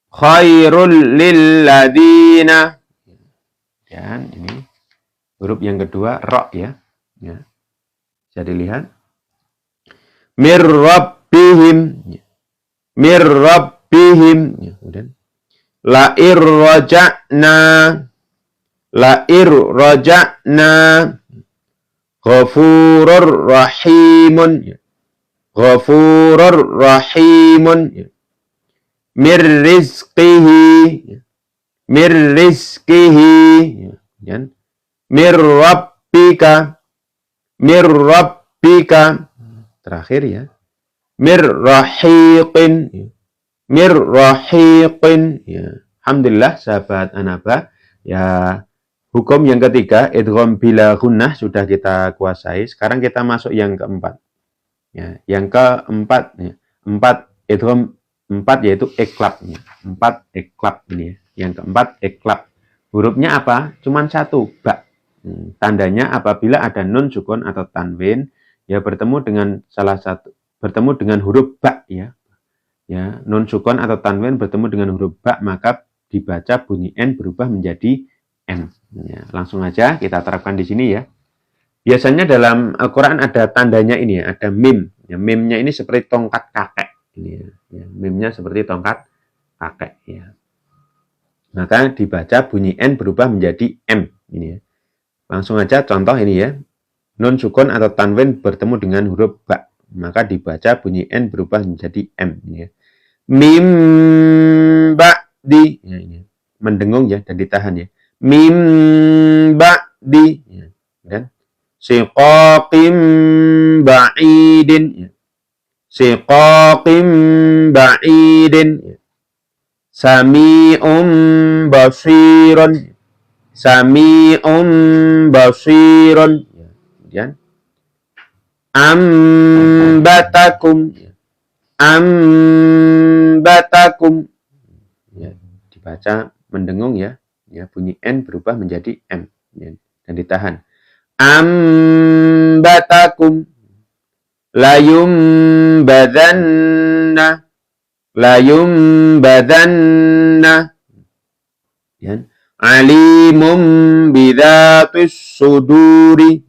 Khairul lilladina. Dan ini huruf yang kedua ra ya. Ya. Jadi lihat. Mir rabbihim. Mir rabbihim. Ya, kemudian la irraja'na. lair raja'na ghafurur rahimun ghafurur rahimun mir rizqihi mir rabbika terakhir ya mir rahiqin ya. Alhamdulillah sahabat Anaba ya, hukum yang ketiga idgham bila gunnah sudah kita kuasai. Sekarang kita masuk yang keempat ya. Yang keempat ya. Idgham 4 yaitu iklab ya. 4 iklab ini ya. Yang keempat iklab, hurufnya apa? Cuman satu, ba. Tandanya apabila ada nun sukun atau tanwin ya bertemu dengan huruf ba ya. Ya, nun sukun atau tanwin bertemu dengan huruf ba maka dibaca bunyi n berubah menjadi n. Ya, langsung aja kita terapkan di sini ya. Biasanya dalam Al-Qur'an ada tandanya ini ya, ada mim. Ya, mimnya ini seperti tongkat kakek ini ya. Ya, mimnya seperti tongkat kakek ya. Maka dibaca bunyi n berubah menjadi m ini ya. Langsung aja contoh ini ya. Nun sukun atau tanwin bertemu dengan huruf ba, maka dibaca bunyi n berubah menjadi m ini ya. Mim ba'di ya, ini. Mendengung ya dan ditahan ya. Mim ba'di ya. Dan siqaqim ba'idin ya. Siqaqim ba'idin ya. Sami'um basiron Sami'um basiron ya. Kemudian ambatakum ya, dibaca mendengung ya. Ya, bunyi n berubah menjadi m ya, dan ditahan. Ambatakum layum badanna ya. Alimum bidhatis suduri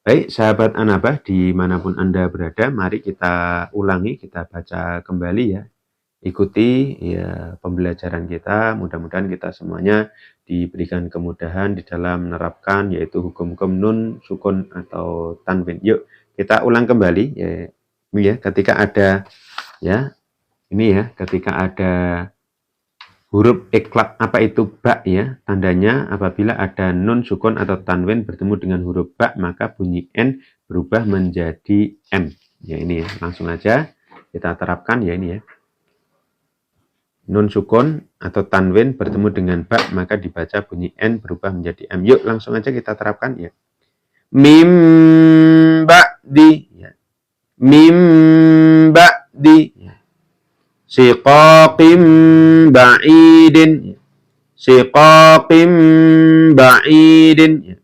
Baik, sahabat Anabah dimanapun Anda berada, mari kita ulangi, kita baca kembali ya. Ikuti ya pembelajaran kita, mudah-mudahan kita semuanya diberikan kemudahan di dalam menerapkan yaitu hukum-hukum nun, sukun atau tanwin. Yuk, kita ulang kembali ya. Ini ya, ketika ada ya, ini ya, ketika ada huruf iklab, apa itu ba ya? Tandanya apabila ada nun sukun atau tanwin bertemu dengan huruf ba, maka bunyi n berubah menjadi m. Ya ini ya, langsung aja kita terapkan ya ini ya. Nun sukun atau tanwin bertemu dengan ba, maka dibaca bunyi n berubah menjadi m. Yuk langsung aja kita terapkan ya. Mim ba'di ya. Mim ba'di ya. Siqaqim ba'idin ya.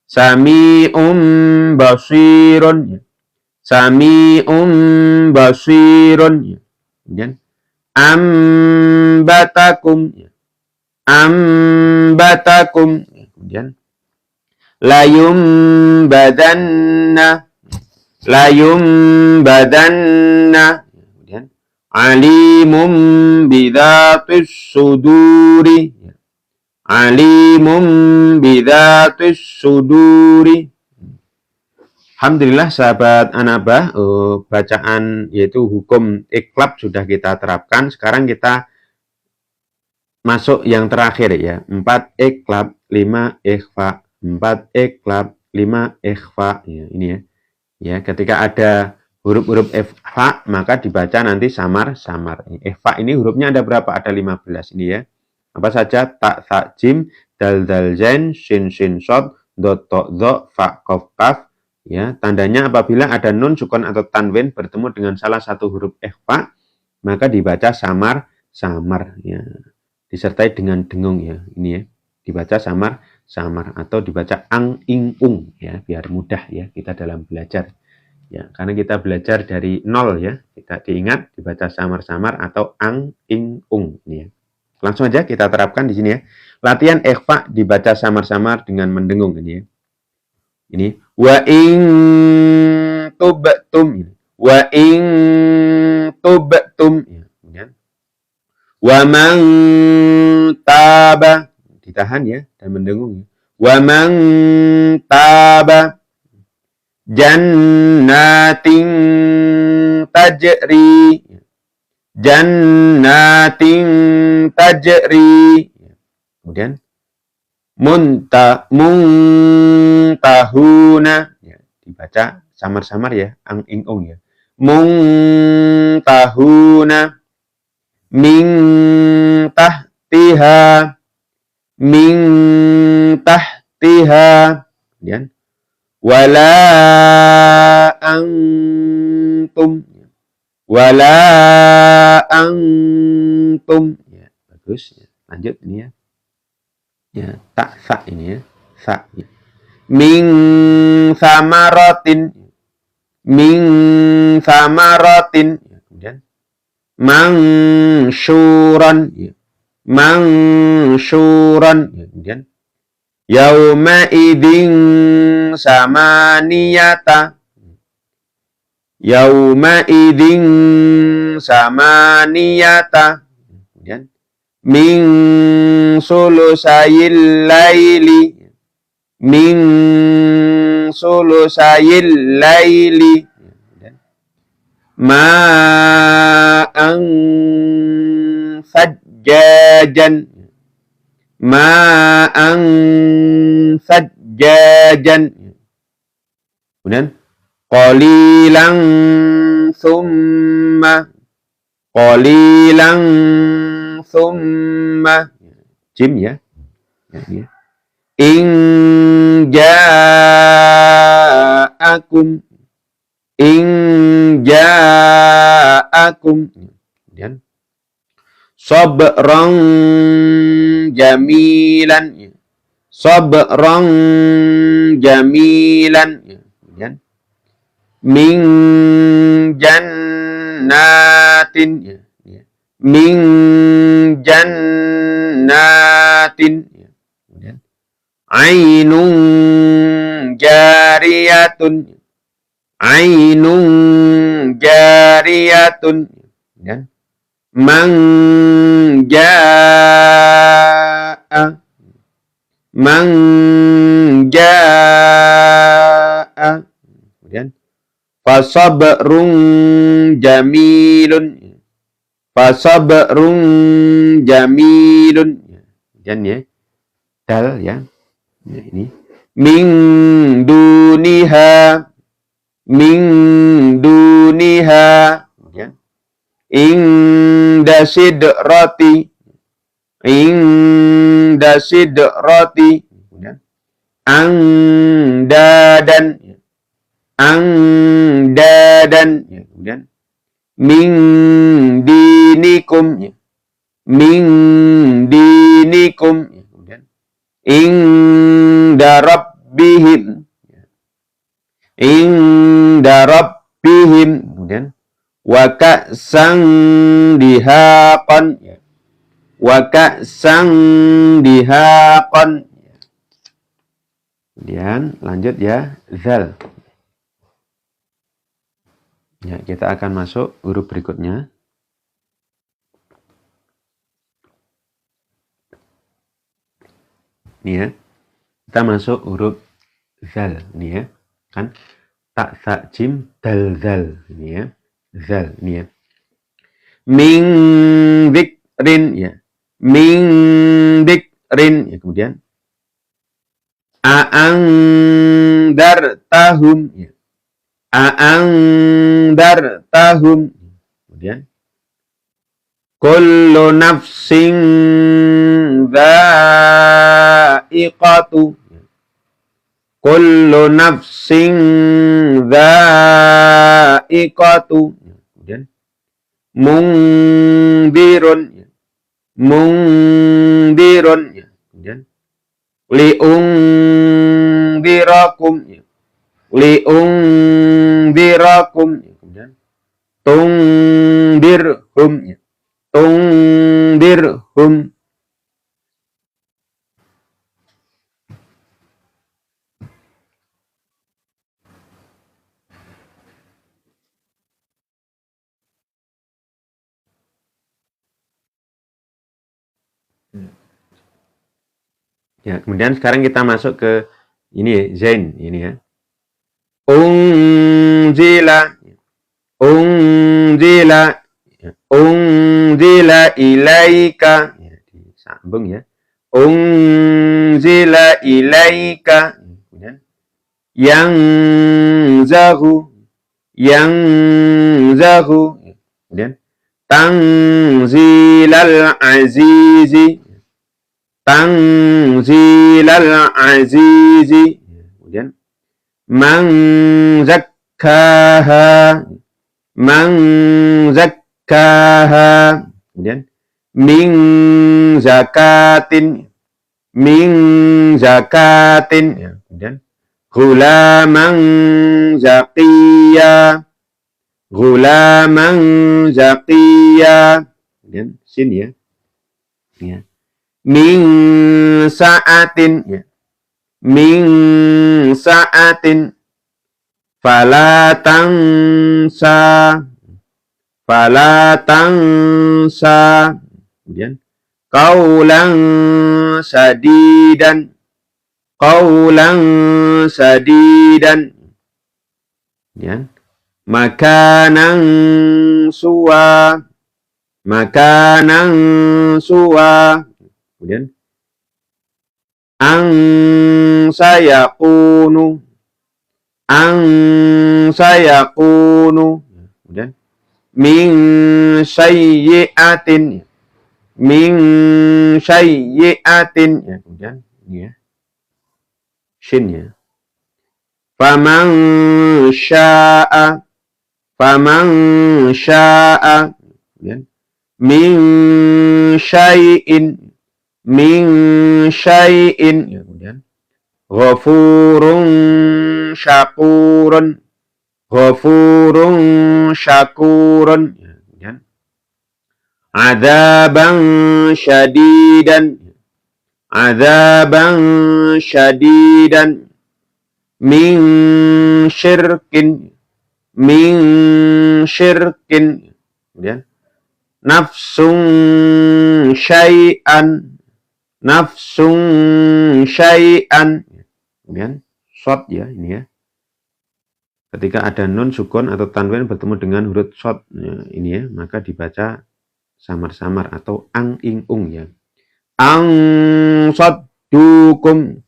Sami'um basirun ya. Kemudian ambatakum ya. Kemudian layum badanna kemudian alimum bidhatis suduri Alhamdulillah sahabat Anabah, bacaan yaitu hukum iklab sudah kita terapkan. Sekarang kita masuk yang terakhir ya. 4 iklab, 5 ikhfa. 4 iklab, 5 ikhfa. Ya, ini ya. Ya, ketika ada huruf-huruf ikhfa maka dibaca nanti samar-samar. Ikhfa ini hurufnya ada berapa? Ada 15 ini ya. Apa saja? Ta, tha, jim, dal, dal, zain, shin, shin, shod, dot, to, zo, fa, kof, kaf. Ya, tandanya apabila ada nun sukun atau tanwin bertemu dengan salah satu huruf ikhfa maka dibaca samar-samar ya. Disertai dengan dengung ya. Ini ya. Dibaca samar-samar atau dibaca ang, ing, ung ya, biar mudah ya kita dalam belajar. Ya, karena kita belajar dari nol ya. Kita diingat dibaca samar-samar atau ang, ing, ung ini ya. Langsung aja kita terapkan di sini ya. Latihan ikhfa dibaca samar-samar dengan mendengung ini ya. Ini wa in tubtum ya. Kemudian Wa man taba, ditahan ya dan mendengung. Wa man taba jannatin tajri, jannatin tajri. Kemudian muntahuna, ya, dibaca samar-samar ya, ang ing ong ya. Muntahuna min tahtiha, min tahtiha. Kemudian wala antum, wala antum. Ya, bagus. Ya. Lanjut ini ya. Ya, tak sa ini ya. Sa. Ya. Min samaratin, min samaratin. Ya, kemudian mansyuran, ya. Mansyuran. Ya, kemudian yauma idin samaniyata, yauma idin samaniyata. Kemudian min sulusayil laili, min sulusayil laili. Kemudian ma'an sajjajan, ma'an sajjajan. Kemudian qalilan summa, qalilan summa. Jim ya. Ya. In ja'akum, in ja'akum. Kemudian sabran jamilan, sabran jamilan. Kemudian min jannatin, min jannatin. Kemudian ainun jariyatun, ainun jariyatun. Kemudian man jaa, man jaa. Kemudian fasabrun jamilun, fasabrun jamilun. Kemudian ya, dal ya. Ya, ini min duniha, min duniha. Kemudian inda sidrati, inda sidrati. Kemudian angdadan, angdadan. Kemudian min dinikum, min dinikum. Kemudian inda rabbihim, inda rabbihim. Kemudian wa ka'san dihaqan, wa ka'san dihaqan. Kemudian lanjut ya, zal. Ya, kita akan masuk huruf berikutnya. Ini ya. Kita masuk huruf zal, ini ya. Kan tak sa jim dal zal, ini ya. Zal, ini ya. Min dzikrin, ya. Min dzikrin, ya. Kemudian a'angdartahum, ya. A'angdartahum. Kemudian kullu nafsin dha'iqatu, kullu nafsin dha'iqatu. Kemudian mungdirun, mungdirun. Kemudian liungdirakum, liungdirakum. Kemudian tungdirhum, tungdirhum. Ya, kemudian sekarang kita masuk ke ini ya, zain ini ya. Unzila, unzila, unzila ilaika, ya, disambung ya. Unzila ilaika, kemudian yang zahu, kemudian Tanzilal Azizi, kemudian Man zakkaha, kemudian Min zakatin, ya. Kemudian Gulaman zakiya, kemudian sin ya. Min sa'atin, ya. Min sa'atin, fala tansa, kemudian qaulan sadidan, kemudian makanan suwa, kemudian ang sayakunu, kemudian min sayyi'atin, ya. Kemudian ini ya, shin ya. Faman sya'a, kemudian min syai'in, ya. Kemudian ghafurun syakurun, ya. Kemudian adzaban syadidan, min syirkin, kemudian nafsun syai'an, kemudian shad ya ini ya. Ketika ada nun sukun atau tanwin bertemu dengan huruf shad ya, ini ya, maka dibaca samar-samar atau ang ing ung ya. Ang saddukum,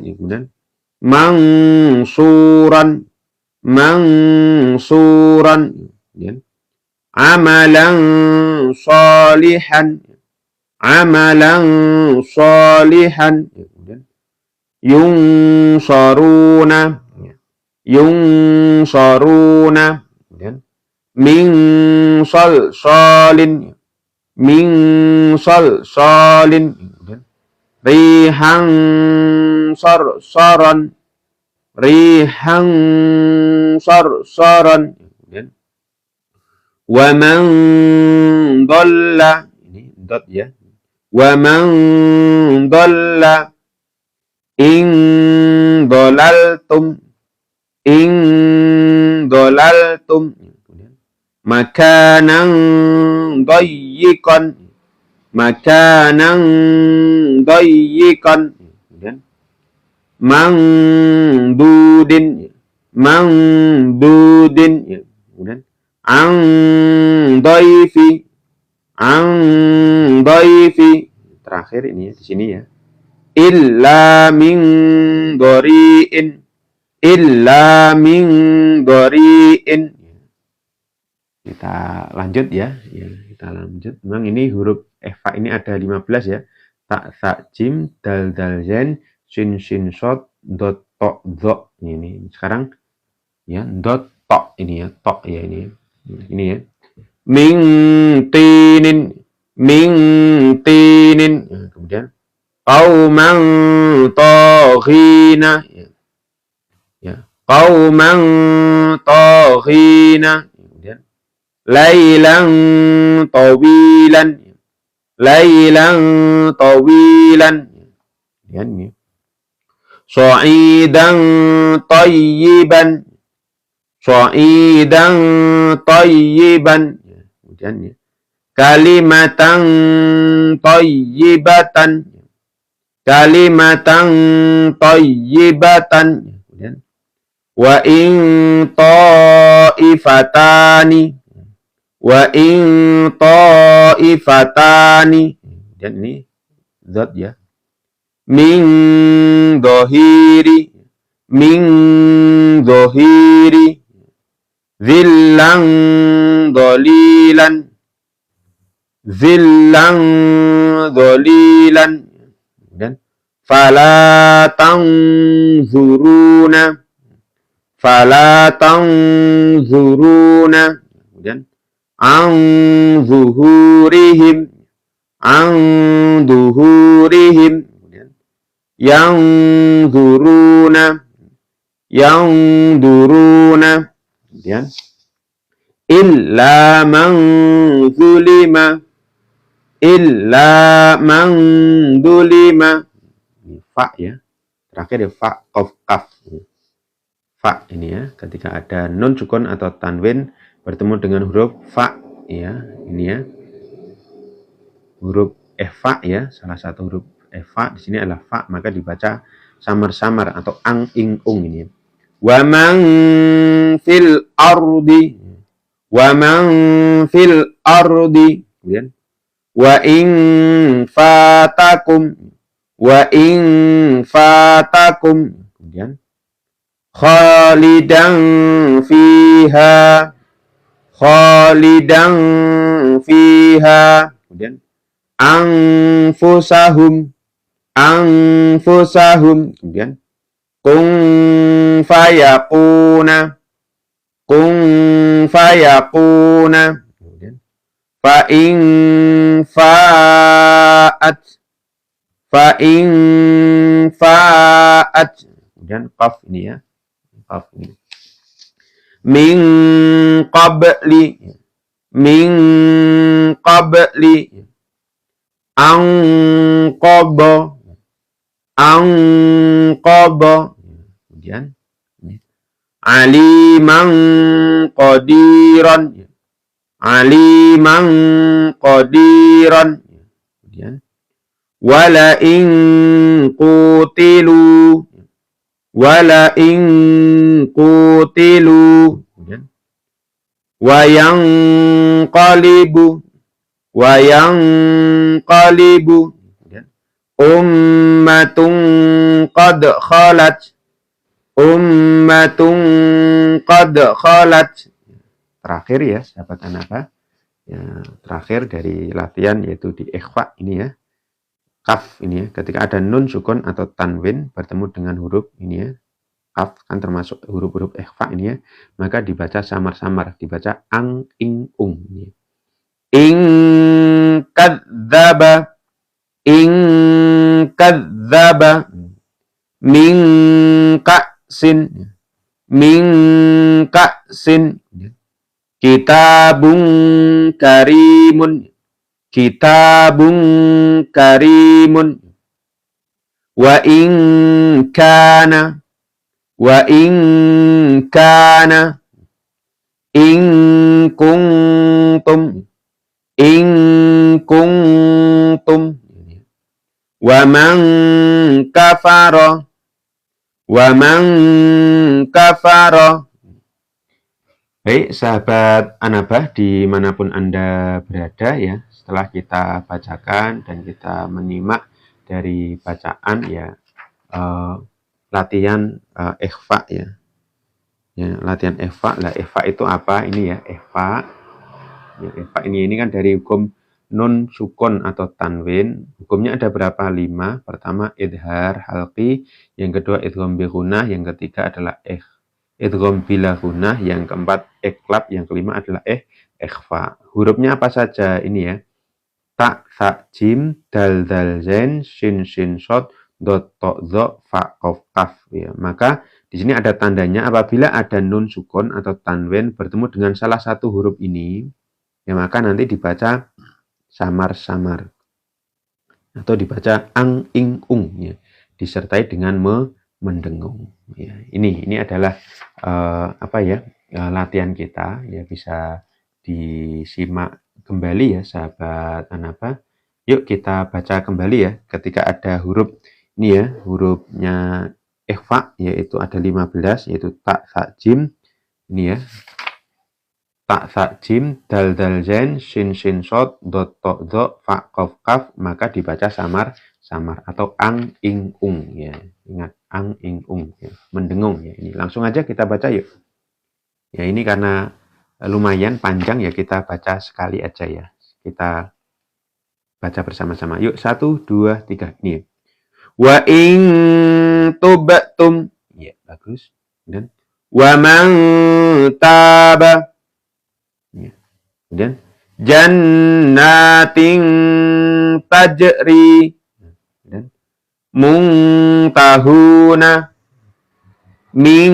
ya. Kemudian mangsuran, kemudian amalan salihan, ya. Kemudian yunsaruna, kemudian min salsalin, kemudian rihan sarsaran, kemudian wa man dhalla, ini dot ya, wa man dhalla in dolaltum, kemudian makanan dayyikan, kemudian mangdudin, ya. Kemudian ang daifi, terakhir ini ya, di sini ya, illa min dori'in, kita lanjut ya, kita lanjut. Memang ini huruf Eva ini ada 15 ya, tak, sa, jim, dal, zain, sin, shod, dot, tok, dho. Ini sekarang ya, dot, tok ini ya, tok ya ini ya. Min tinin, ya. Kemudian qauman taghina, ya. Qauman taghina, kemudian lailan tawilan, kemudian ini sa'idan tayyiban, kemudian ya, kalimatan thayyibatan, kalimatan thayyibatan. Kemudian wa in ta'ifatani, wa in ta'ifatani. Dan ini zat ya. Min dohiri, min dohiri, zillan dolilan, zillan dolilan. Dan fala tanzuruna, fala tanzuruna. Kemudian an zuhurihim, an duhurihim. Kemudian yang duruna, yang duruna. Kemudian illa man zulima, illa man zulima. Ini fa ya. Terakhir ya fa, qaf, kaf. Fa ini ya, ketika ada nun sukun atau tanwin bertemu dengan huruf fa ya, ini ya. Huruf fa ya, salah satu huruf fa di sini adalah fa, maka dibaca samar-samar atau ang ing ung ini. Wa man fil ardi, wa man fil ardi. Kemudian wa in fatakum, wa in fatakum. Kemudian khalidan fiha, khalidan fiha. Kemudian anfusahum, anfusahum. Kemudian kun fayakuna, kun fayakuna. Kemudian fa in fa'at, fa in fa'at. Kemudian qaf ini ya, qaf ini. Min qabli, min qabli. Anqaba, anqaba. Kemudian aliman qadiran, aliman qadiran. Kemudian wala in qutilu, wala in qutilu. Kemudian wayang qalibu, wayang qalibu. Ummatun qad khalat, ummatun qad khalat. Terakhir ya, sahabat Anaba. Ya, terakhir dari latihan yaitu di ikhfa ini ya. Kaf ini ya, ketika ada nun sukun atau tanwin bertemu dengan huruf ini ya. Kaf kan termasuk huruf-huruf ikhfa ini ya, maka dibaca samar-samar, dibaca ang ing ung ini. In kadzdzaba, in kadzdzaba, min ka'sin, min ka'sin. Kitabun karimun, kitabun karimun. Wa in kana, wa in kana. In kuntum, in kuntum. Wa man kafara, wa man kafara. Baik sahabat Anabah dimanapun Anda berada ya, setelah kita bacakan dan kita menyimak dari bacaan ya, latihan ikhfa ya. Ya, latihan ikhfa. Lah ikhfa itu apa? Ini ya, ikhfa. Ya, ikhfa ini kan dari hukum nun sukun atau tanwin. Hukumnya ada berapa? 5. Pertama idhar halqi, yang kedua idgham bi gunnah, yang ketiga adalah idgham bila gunnah, yang keempat iqlab, yang kelima adalah ikhfa. Hurufnya apa saja ini ya? Ta, tha, jim, dal, dal, zain, shin, shin, shod, dot, to, zo, fa, qaf, kaf ya. Maka di sini ada tandanya apabila ada nun sukun atau tanwin bertemu dengan salah satu huruf ini, ya maka nanti dibaca samar-samar atau dibaca ang ing ung ya, disertai dengan mendengung ya. Ini adalah latihan kita ya, bisa disimak kembali ya sahabat Anaba. Yuk kita baca kembali ya. Ketika ada huruf ini ya, hurufnya ikhfa yaitu ada 15 yaitu ta, sa, jim. Ini ya. Ta, sa, jim, dal, dal, zain, shin, shin, shot, dot, to, do, fa, kof, kaf, maka dibaca samar atau ang, ing, ung ya. Ingat ang, ing, ung ya. Mendengung ya. Ini langsung aja kita baca yuk. Ya ini karena lumayan panjang ya, kita baca sekali aja ya. Kita baca bersama-sama. Yuk 1 2 3 ini. Ya. Wa in tubatum. Ya, bagus. Dan wa man taba. Ya. Kemudian jannatin tajri. Dan muntahuna min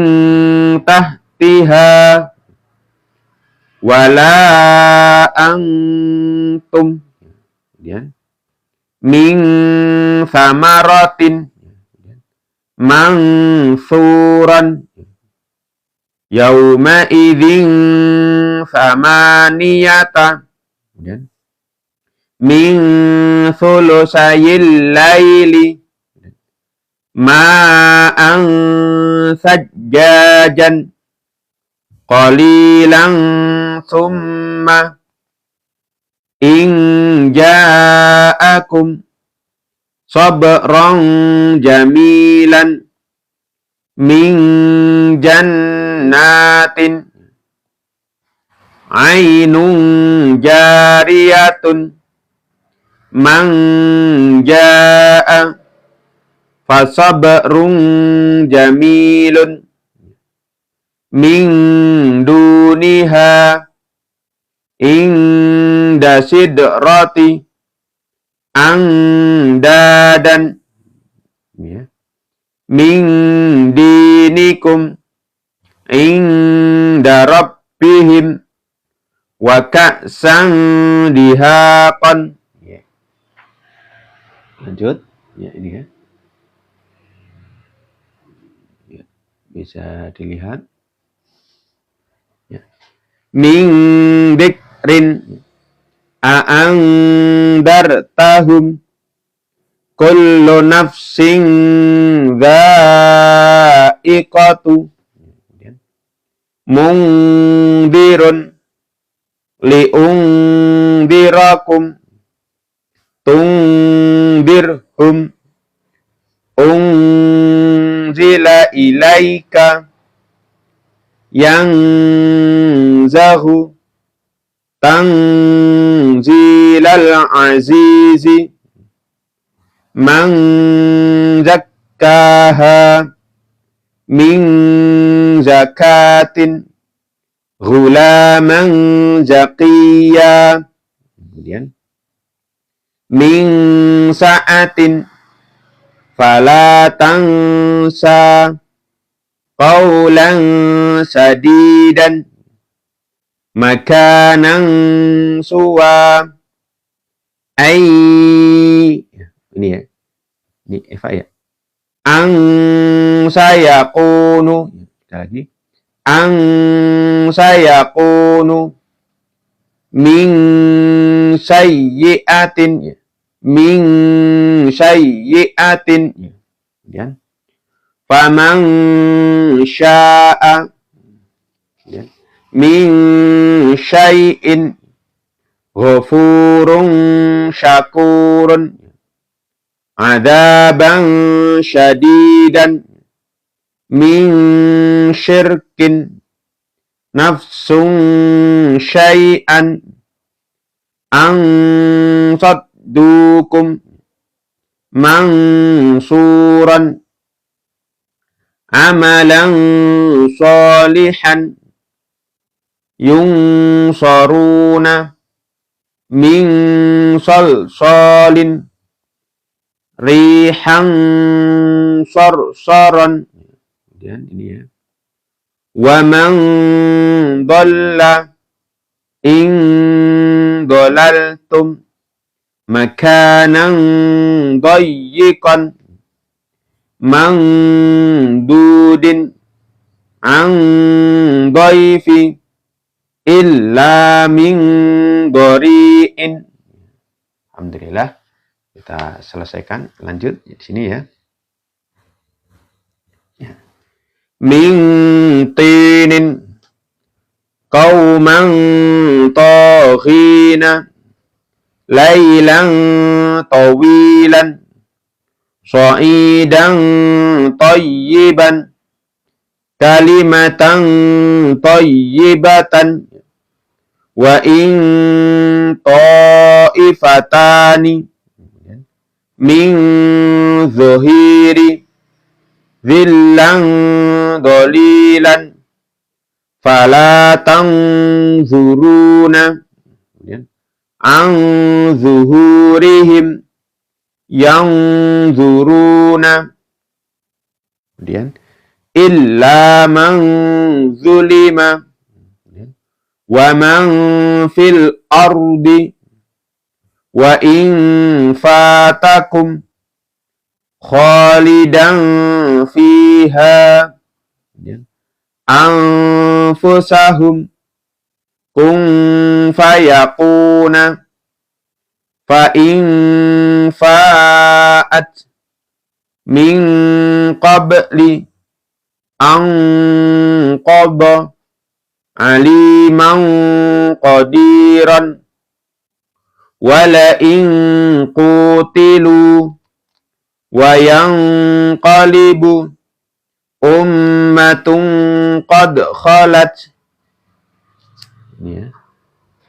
tahtiha wala antum. Kemudian min samaratin mansuran yauma idzin samaniyata. Kemudian min sulusayil laili ma'an sajjajan qalilan summa in ja'akum sabran jamilan min jannatin ainun jariyatun man ja'a fasabrun jamilun min duniha inda sidrati andadan ya. Min dinikum inda rabbihim wa ka'san dihaqan ya. Lanjut ya ini ya. Ya, bisa dilihat ya. Min dikrin a'andartahum kullu nafsin dha'iqatu mungdirun li'undirakum tungdirhum unzila ilaika yang zahu tanzilal azizi man zakkaha min zakatin ghulaman zakiya. Kemudian min sa'atin fala tansa qawlan sadidan makanan suwa ay. Ini ya, ini Eva ya. Ang saya kunu, kita lagi. Ang saya kunu min sayyiatin, min sayyiatin. Kemudian faman sya'a min syai'in ghafurun syakurun adaban syadidan min syirkin nafsun syai'an an saddukum mansuran amalan salihan yunsaruna min salsalin rihan sarsaran. Kemudian ini ya. Wa man dhalla in dhalaltum makanan dayyiqan mandudin an dayfi illa min dhari'in. Alhamdulillah, kita selesaikan. Lanjut di sini ya. Min tinin qauman taghina laylan tawilan sa'idan tayyiban kalimatan tayyibatan wa in ta'ifatani min zuhiri zillan dolilan fala tanzuruna an zuhurihim yanzuruna. Kemudian illa man zulima wa man fil ardi wa in fatakum khalidan fiha anfusahum kun fayakuna fa in fa'at min qabli an qada aliman qadiran wala in qutilu wa yanqalibu ummatun qad khalat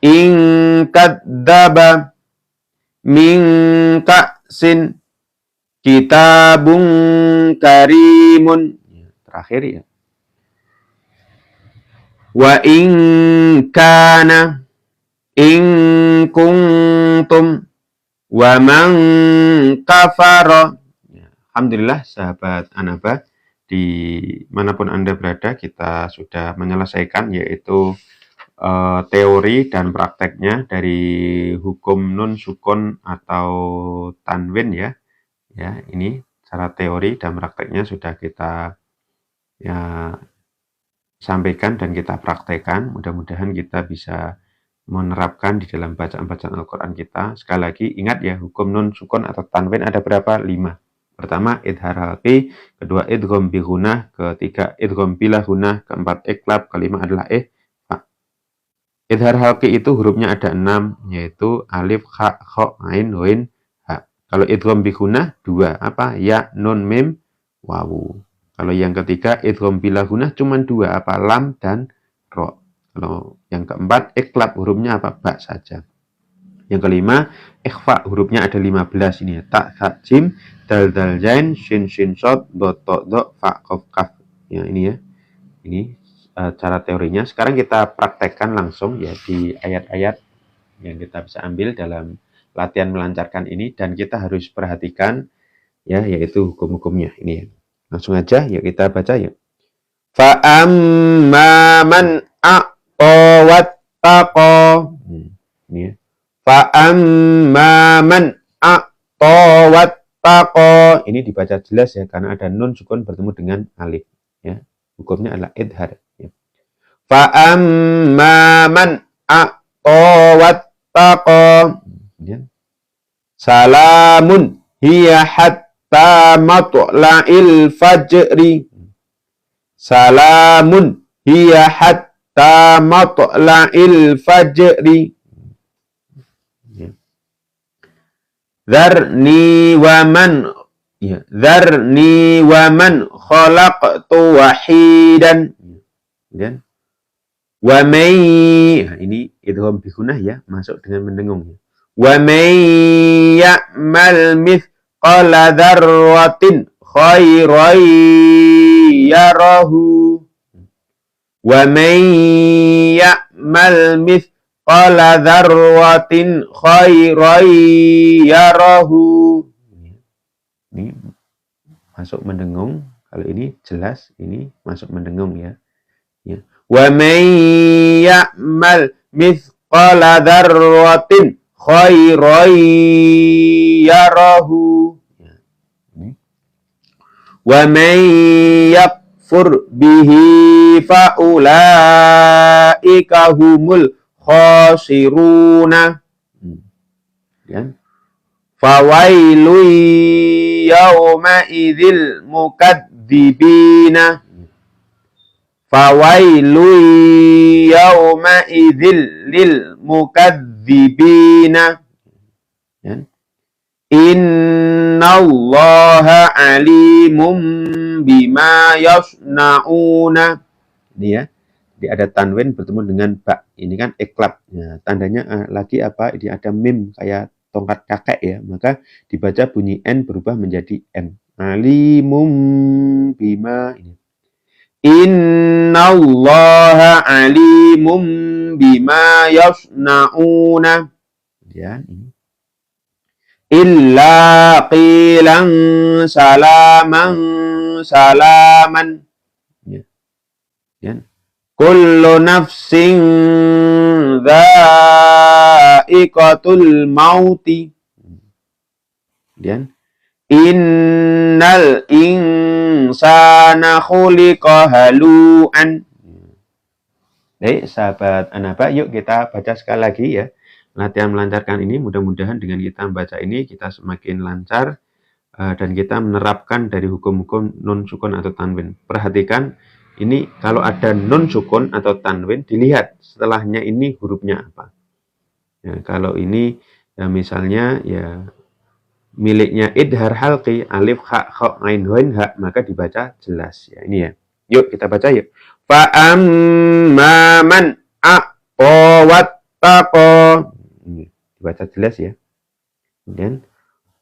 in kadzaba min ka'sin kitabun karimun. Terakhir ya. Wa in kana in kuntum wa man kafara. Alhamdulillah sahabat Anaba, di manapun Anda berada, kita sudah menyelesaikan yaitu teori dan prakteknya dari hukum nun sukun atau tanwin ya. Ya, ini cara teori dan prakteknya sudah kita ya sampaikan dan kita praktekkan. Mudah-mudahan kita bisa menerapkan di dalam bacaan-bacaan Al-Quran kita. Sekali lagi ingat ya, hukum nun sukun atau tanwin ada berapa? 5. Pertama idhar halqi, kedua idgham bi gunah, ketiga idgham bila gunah, keempat iklab, kelima adalah idhar halqi itu hurufnya ada 6, yaitu alif, kha, kho, ain, wain, ha. Kalau idgham bi gunah 2, apa? Ya, nun, mim, wawu. Kalau yang ketiga idgham bila gunah cuma 2, apa? Lam dan ro. Kalau yang keempat iklab hurufnya apa? Ba saja. Yang kelima ikhfa hurufnya ada 15 ini ya. Ta, tha, jim, dal, dal, zain, shin, shin, shod, do, to, do, fa, kof, kaf. Ya ini ya. Ini cara teorinya. Sekarang kita praktekkan langsung ya di ayat-ayat yang kita bisa ambil dalam latihan melancarkan ini, dan kita harus perhatikan ya, yaitu hukum-hukumnya ini ya. Langsung aja yuk kita baca ya. Fa amma man a'ta wattaqa. Ini ya. Fa amma man a'ta wattaqa. Ini dibaca jelas ya, karena ada nun sukun bertemu dengan alif ya. Hukumnya adalah idhar ya. Fa amma man a'ta wattaqa. Salamun hiya hatta matla'il fajri. Salamun hiya hatta matla'il fajri. Dzarni wa man ya, dzarni wa man khalaqtu wahidan. Dan wa may, ini idgham bi gunah ya, masuk dengan mendengung ya. Wa may ya'mal mithqala dzarratin khairan yarahu. Wa may ya'mal mithqala dzarratin khairan yarahu. Ini masuk mendengung. Kalau ini jelas, ini masuk mendengung ya. Ya. Wa may ya'mal mithqala dzarratin khairan yarahu. Wa may yakfur bihi faulaika humul khasiruna. Ya. Fawailu yawma idzil mukadzibina. Fawailu yawma idzil lil mukadzibina. Ya. Innallaha alimum bima yasnauna. Ini ya. Jadi ada tanwin bertemu dengan ba. Ini kan iklab. Nah, tandanya lagi apa? Ini ada mim kayak tongkat kakek ya. Maka dibaca bunyi n berubah menjadi m. Alimum bima. Ini. Innallaha alimum bima yasnauna. Ya, ini. Illa qilan salaman salaman. Ya. Ya. Kullu nafsin dha'iqatul mauti. Kemudian innal insana khuliqa halu'an. Baik, sahabat Anaba, yuk kita baca sekali lagi ya. Latihan melancarkan ini, mudah-mudahan dengan kita membaca ini kita semakin lancar dan kita menerapkan dari hukum-hukum nun sukun atau tanwin. Perhatikan ini kalau ada nun sukun atau tanwin, dilihat setelahnya ini hurufnya apa. Ya, kalau ini ya misalnya ya miliknya idhar halqi alif ha kha ain ghain ha, maka dibaca jelas ya. Ini ya. Yuk kita baca yuk. Fa amman aqwa wattaqa. Dibaca jelas ya. Kemudian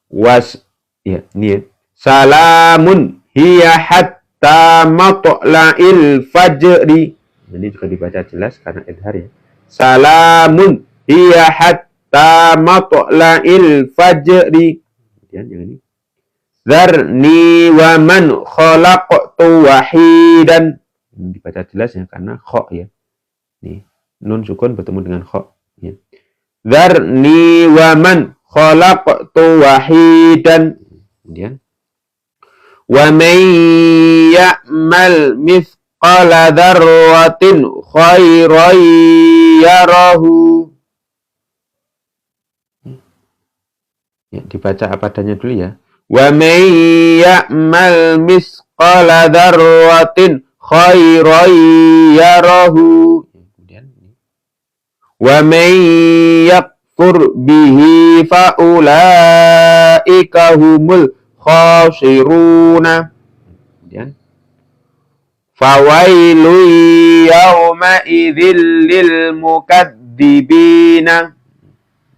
was ya, ini ya. Salamun hiya hatta matla'il fajri. Ini juga dibaca jelas karena idhar ya. Salamun hiya hatta matla'il fajri. Kemudian yang ini. Dzarni wa man khalaqtu wahidan. Ini dibaca jelas ya karena kha ya. Nih, nun sukun bertemu dengan kha ya. Dzarni wa man khalaqtu wahidan. Kemudian wa man ya'mal mithqala dzarratin khairan yarahu. Ya, dibaca apa adanya dulu ya. Wa man ya'mal mithqala dzarratin khairan yarahu. Kemudian wa man yakfur bihi faulaika humul khasiruna. Kemudian fawailu yawma idzil lil mukadzibina.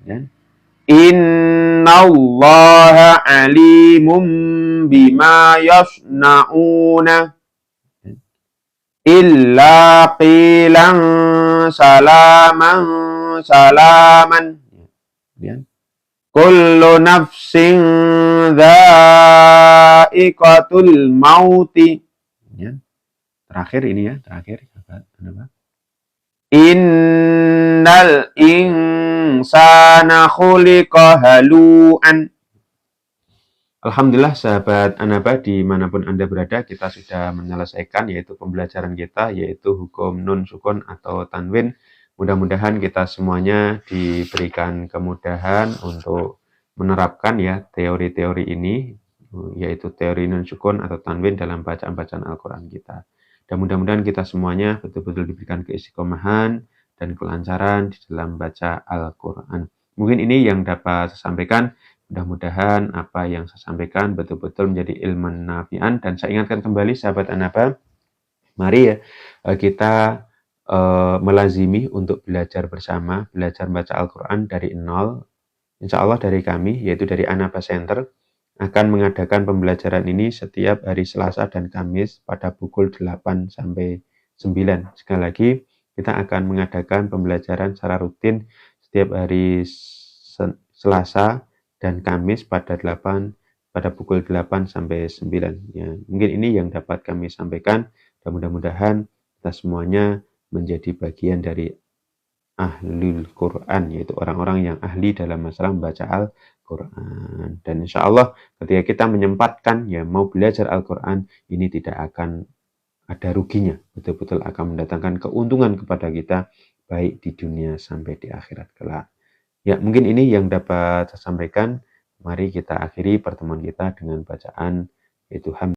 Kemudian innallaha alimum bima yasnauna. Illa qilan salaman salaman. Kemudian kullu nafsin dha'iqatul mauti. Kemudian terakhir ini ya, terakhir apa? Innal insana khuliqa halu'an. Alhamdulillah sahabat Anaba dimanapun Anda berada, kita sudah menyelesaikan yaitu pembelajaran kita yaitu hukum nun sukun atau tanwin. Mudah-mudahan kita semuanya diberikan kemudahan untuk menerapkan ya teori-teori ini yaitu teori nun sukun atau tanwin dalam bacaan-bacaan Al-Quran kita. Dan mudah-mudahan kita semuanya betul-betul diberikan keistiqomahan dan kelancaran di dalam baca Al-Quran. Mungkin ini yang dapat saya sampaikan. Mudah-mudahan apa yang saya sampaikan betul-betul menjadi ilmu nafi'an. Dan saya ingatkan kembali sahabat Anaba, mari ya kita melazimi untuk belajar bersama, belajar baca Al-Quran dari nol. Insya Allah dari kami, yaitu dari Anaba Center, akan mengadakan pembelajaran ini setiap hari Selasa dan Kamis pada pukul 8 sampai 9. Sekali lagi, kita akan mengadakan pembelajaran secara rutin setiap hari Selasa dan Kamis pada pukul 8 sampai 9. Ya, mungkin ini yang dapat kami sampaikan dan mudah-mudahan kita semuanya menjadi bagian dari ahlul Quran, yaitu orang-orang yang ahli dalam masalah membaca Al-Quran. Dan insya Allah ketika kita menyempatkan ya mau belajar Al-Quran, ini tidak akan ada ruginya, betul-betul akan mendatangkan keuntungan kepada kita, baik di dunia sampai di akhirat kelak. Ya, mungkin ini yang dapat saya sampaikan. Mari kita akhiri pertemuan kita dengan bacaan yaitu